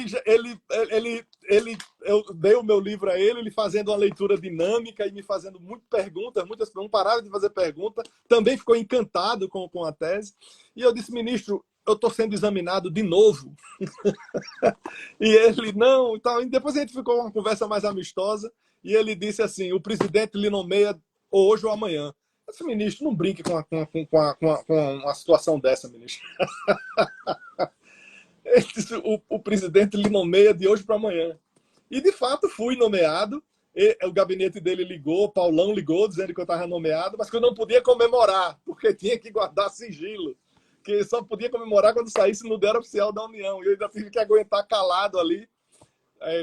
dei o meu livro a ele fazendo uma leitura dinâmica e me fazendo muitas perguntas, não parava de fazer pergunta, também ficou encantado com a tese. E eu disse, ministro, eu estou sendo examinado de novo. E ele, não, e depois a gente ficou uma conversa mais amistosa, e ele disse assim, o presidente lhe nomeia hoje ou amanhã. Eu disse, ministro, não brinque com uma situação dessa, ministro. Ele disse, o presidente lhe nomeia de hoje para amanhã. E, de fato, fui nomeado. O gabinete dele ligou, Paulão ligou, dizendo que eu estava nomeado, mas que eu não podia comemorar, porque tinha que guardar sigilo. Que só podia comemorar quando saísse no Diário Oficial da União. E eu ainda tive que aguentar calado ali.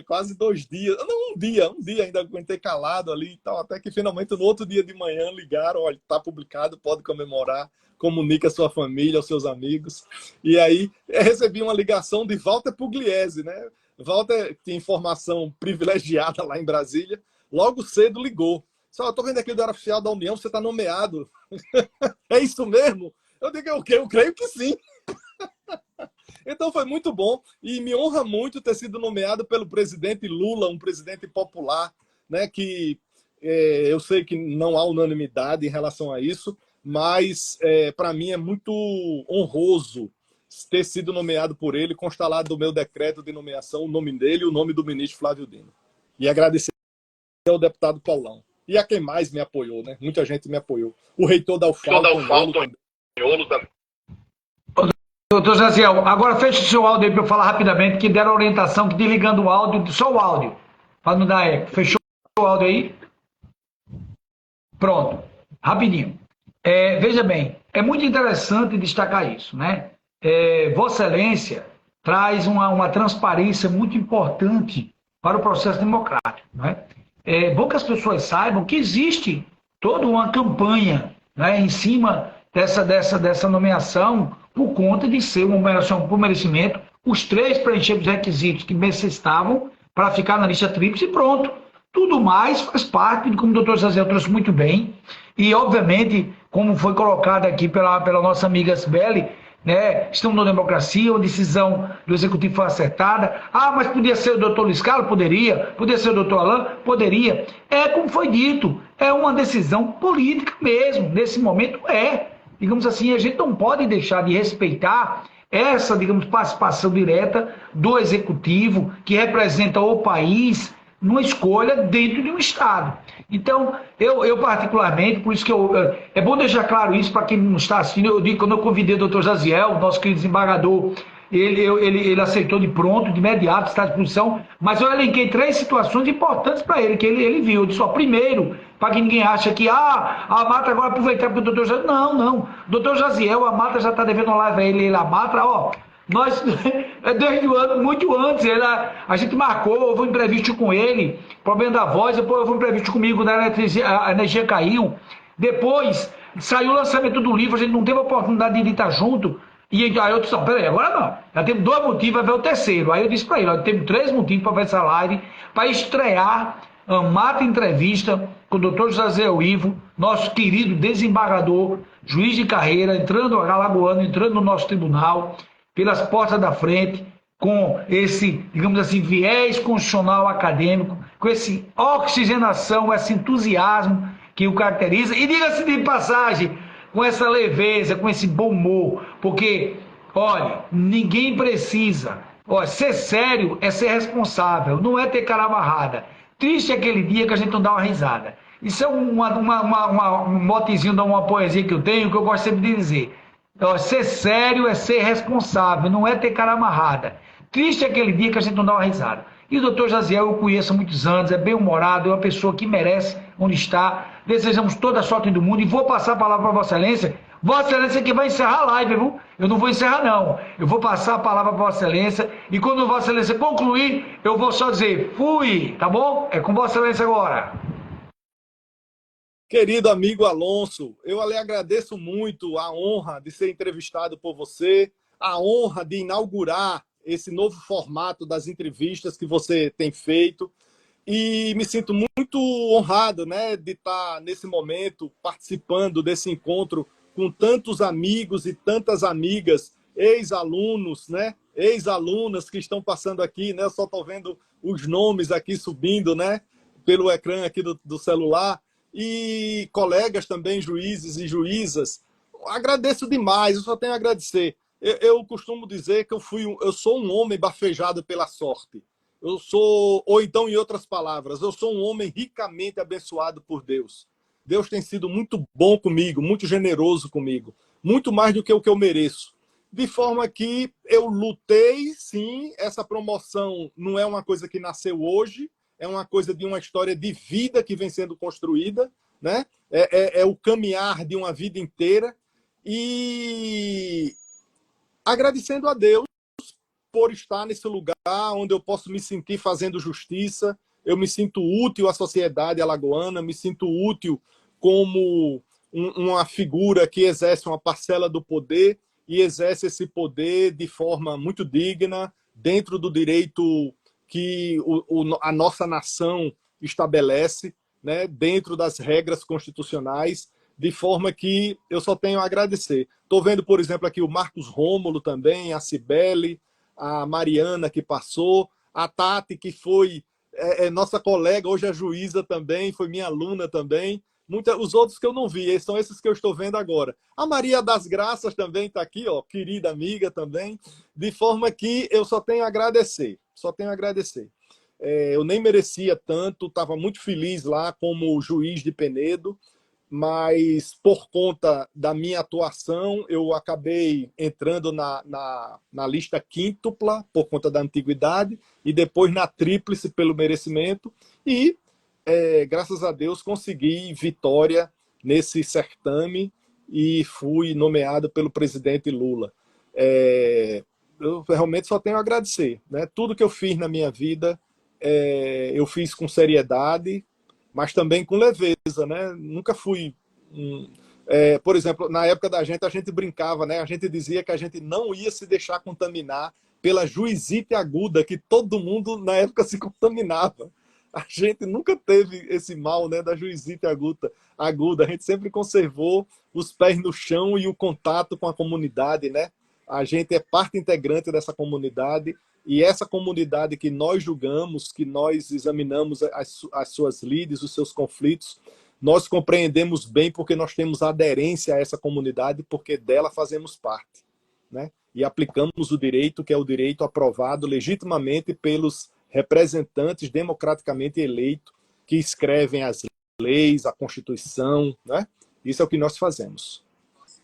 quase 2 dias, não, um dia ainda aguentei calado ali e tal, até que finalmente no outro dia de manhã ligaram, olha, está publicado, pode comemorar, comunica a sua família, aos seus amigos. E aí recebi uma ligação de Walter Pugliese, né? Walter tinha informação privilegiada lá em Brasília, logo cedo ligou. Só, estou vendo aqui o Diário Oficial da União, você está nomeado. É isso mesmo? Eu digo, eu creio que sim. Então foi muito bom e me honra muito ter sido nomeado pelo presidente Lula, um presidente popular, né, que eu sei que não há unanimidade em relação a isso, mas para mim é muito honroso ter sido nomeado por ele, constar lá do meu decreto de nomeação o nome dele e o nome do ministro Flávio Dino. E agradecer ao deputado Paulão. E a quem mais me apoiou, né? Muita gente me apoiou. O reitor da UFAL, Doutor Jaziel, agora feche o seu áudio aí para eu falar rapidamente, que deram a orientação que desligando o áudio, só o áudio, para não dar eco. Fechou o áudio aí? Pronto, rapidinho. Veja bem, é muito interessante destacar isso, né? Vossa Excelência traz uma transparência muito importante para o processo democrático, né? É bom que as pessoas saibam que existe toda uma campanha, né, em cima dessa nomeação por conta de ser uma nomeação por merecimento. Os 3 preencheram os requisitos que necessitavam para ficar na lista tríplice e pronto. Tudo mais faz parte, como o doutor Zazel trouxe muito bem, e obviamente, como foi colocado aqui pela nossa amiga Sibeli, né, estamos numa democracia, uma decisão do executivo foi acertada. Mas podia ser o doutor Luiz Carlos? Podia ser o doutor Alain? Poderia. Como foi dito, é uma decisão política mesmo, nesse momento digamos assim, a gente não pode deixar de respeitar essa, digamos, participação direta do executivo, que representa o país, numa escolha dentro de um Estado. Então, eu particularmente, por isso que é bom deixar claro isso para quem não está assistindo. Eu digo, quando eu convidei o doutor Jaziel, nosso querido desembargador, ele aceitou de pronto, de imediato, está à disposição, mas eu elenquei 3 situações importantes para ele, que ele viu. Eu disse, primeiro, para que ninguém ache que a Matra agora aproveitar porque o doutor Jaziel... Não. Doutor Jaziel, a Matra já está devendo uma live a ele, a Matra, nós, desde o ano, muito antes, a gente marcou, houve um imprevisto com ele, problema da voz, depois houve um imprevisto comigo, a energia caiu. Depois, saiu o lançamento do livro, a gente não teve a oportunidade de estar junto. E aí eu disse, peraí, agora não. Já temos 2 motivos, vai ver o terceiro. Aí eu disse para ele, temos 3 motivos para ver essa live, para estrear a Mata Entrevista com o doutor José Ivo, nosso querido desembargador, juiz de carreira, entrando alagoano, entrando no nosso tribunal, pelas portas da frente, com esse, digamos assim, viés constitucional acadêmico, com essa oxigenação, esse entusiasmo que o caracteriza, e diga-se de passagem, com essa leveza, com esse bom humor, porque, olha, ninguém precisa, ser sério é ser responsável, não é ter cara amarrada. Triste é aquele dia que a gente não dá uma risada. Isso é um motezinho de uma poesia que eu tenho, que eu gosto sempre de dizer. Ser sério é ser responsável, não é ter cara amarrada. Triste é aquele dia que a gente não dá uma risada. E o doutor Jaziel eu conheço há muitos anos, é bem-humorado, é uma pessoa que merece onde está. Desejamos toda a sorte do mundo e vou passar a palavra para Vossa Excelência. Vossa Excelência que vai encerrar a live, viu? Eu não vou encerrar, não. Eu vou passar a palavra para Vossa Excelência e quando Vossa Excelência concluir, eu vou só dizer, fui, tá bom? É com Vossa Excelência agora. Querido amigo Alonso, eu lhe agradeço muito a honra de ser entrevistado por você, a honra de inaugurar esse novo formato das entrevistas que você tem feito e me sinto muito honrado, né, de estar nesse momento participando desse encontro com tantos amigos e tantas amigas, ex-alunos, né, ex-alunas que estão passando aqui, né, eu só estou vendo os nomes aqui subindo, né, pelo ecrã aqui do celular, e colegas também, juízes e juízas. Agradeço demais, eu só tenho a agradecer. Eu costumo dizer que eu sou um homem bafejado pela sorte. Ou então, em outras palavras, eu sou um homem ricamente abençoado por Deus. Deus tem sido muito bom comigo, muito generoso comigo, muito mais do que o que eu mereço. De forma que eu lutei, sim, essa promoção não é uma coisa que nasceu hoje, é uma coisa de uma história de vida que vem sendo construída, né? É o caminhar de uma vida inteira. E agradecendo a Deus por estar nesse lugar onde eu posso me sentir fazendo justiça, eu me sinto útil à sociedade alagoana, me sinto útil como uma figura que exerce uma parcela do poder e exerce esse poder de forma muito digna, dentro do direito que a nossa nação estabelece, né, dentro das regras constitucionais, de forma que eu só tenho a agradecer. Estou vendo, por exemplo, aqui o Marcos Rômulo também, a Cibele, a Mariana que passou, a Tati, que foi nossa colega, hoje é juíza também, foi minha aluna também. Os outros que eu não vi, são esses que eu estou vendo agora. A Maria das Graças também está aqui, ó, querida amiga também, de forma que eu só tenho a agradecer, só tenho a agradecer. Eu nem merecia tanto, estava muito feliz lá como juiz de Penedo, mas por conta da minha atuação, eu acabei entrando na lista quíntupla, por conta da antiguidade, e depois na tríplice pelo merecimento, e graças a Deus consegui vitória nesse certame e fui nomeado pelo presidente Lula. Eu realmente só tenho a agradecer, né? Tudo que eu fiz na minha vida, eu fiz com seriedade, mas também com leveza, né? Nunca fui... por exemplo, na época da gente, a gente brincava, né? A gente dizia que a gente não ia se deixar contaminar pela juizite aguda, que todo mundo na época se contaminava. A gente nunca teve esse mal, né, da juizite aguda. A gente sempre conservou os pés no chão e o contato com a comunidade, né? A gente é parte integrante dessa comunidade, e essa comunidade que nós julgamos, que nós examinamos as suas lides, os seus conflitos, nós compreendemos bem porque nós temos aderência a essa comunidade, porque dela fazemos parte, né? E aplicamos o direito, que é o direito aprovado legitimamente pelos representantes democraticamente eleitos que escrevem as leis, a Constituição, né? Isso é o que nós fazemos.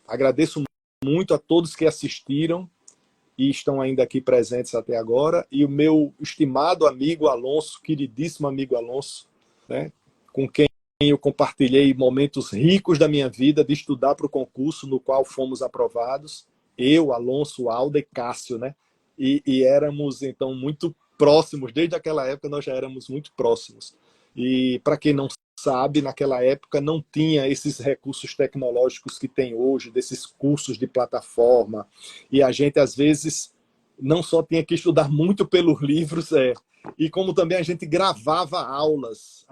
Agradeço muito a todos que assistiram e estão ainda aqui presentes até agora, e o meu estimado amigo Alonso, queridíssimo amigo Alonso, né? Com quem eu compartilhei momentos ricos da minha vida de estudar para o concurso no qual fomos aprovados, eu, Alonso, Alda e Cássio, né? E éramos, então, muito próximos, desde aquela época nós já éramos muito próximos. E, para quem não sabe, naquela época não tinha esses recursos tecnológicos que tem hoje, desses cursos de plataforma, e a gente, às vezes, não só tinha que estudar muito pelos livros, e como também a gente gravava aulas,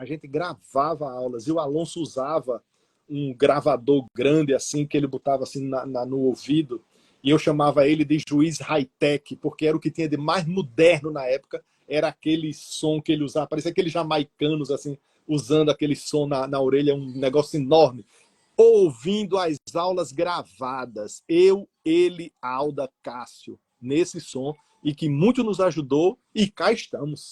e o Alonso usava um gravador grande, assim, que ele botava assim no ouvido, e eu chamava ele de juiz high-tech, porque era o que tinha de mais moderno na época, era aquele som que ele usava, parecia aqueles jamaicanos, assim, usando aquele som na orelha, um negócio enorme. Ouvindo as aulas gravadas, eu, ele, Alda, Cássio, nesse som, e que muito nos ajudou, e cá estamos.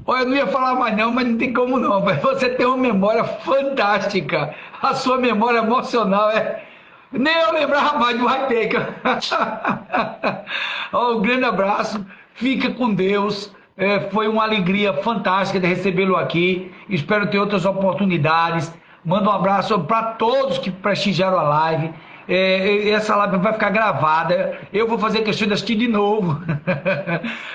Olha, eu não ia falar mais não, mas não tem como não. Você tem uma memória fantástica. A sua memória emocional nem eu lembrava mais do high-tech. Um grande abraço, fica com Deus. Foi uma alegria fantástica de recebê-lo aqui. Espero ter outras oportunidades. Mando um abraço para todos que prestigiaram a live. Essa live vai ficar gravada. Eu vou fazer questão de assistir de novo.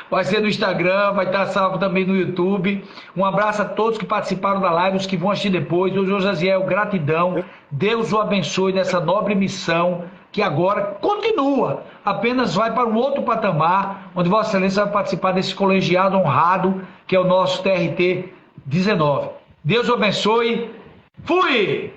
Vai ser no Instagram, vai estar salvo também no YouTube. Um abraço a todos que participaram da live, os que vão assistir depois. O Josiel, gratidão. Deus o abençoe nessa nobre missão que agora continua. Apenas vai para um outro patamar, onde Vossa Excelência vai participar desse colegiado honrado, que é o nosso TRT 19. Deus o abençoe. Fui!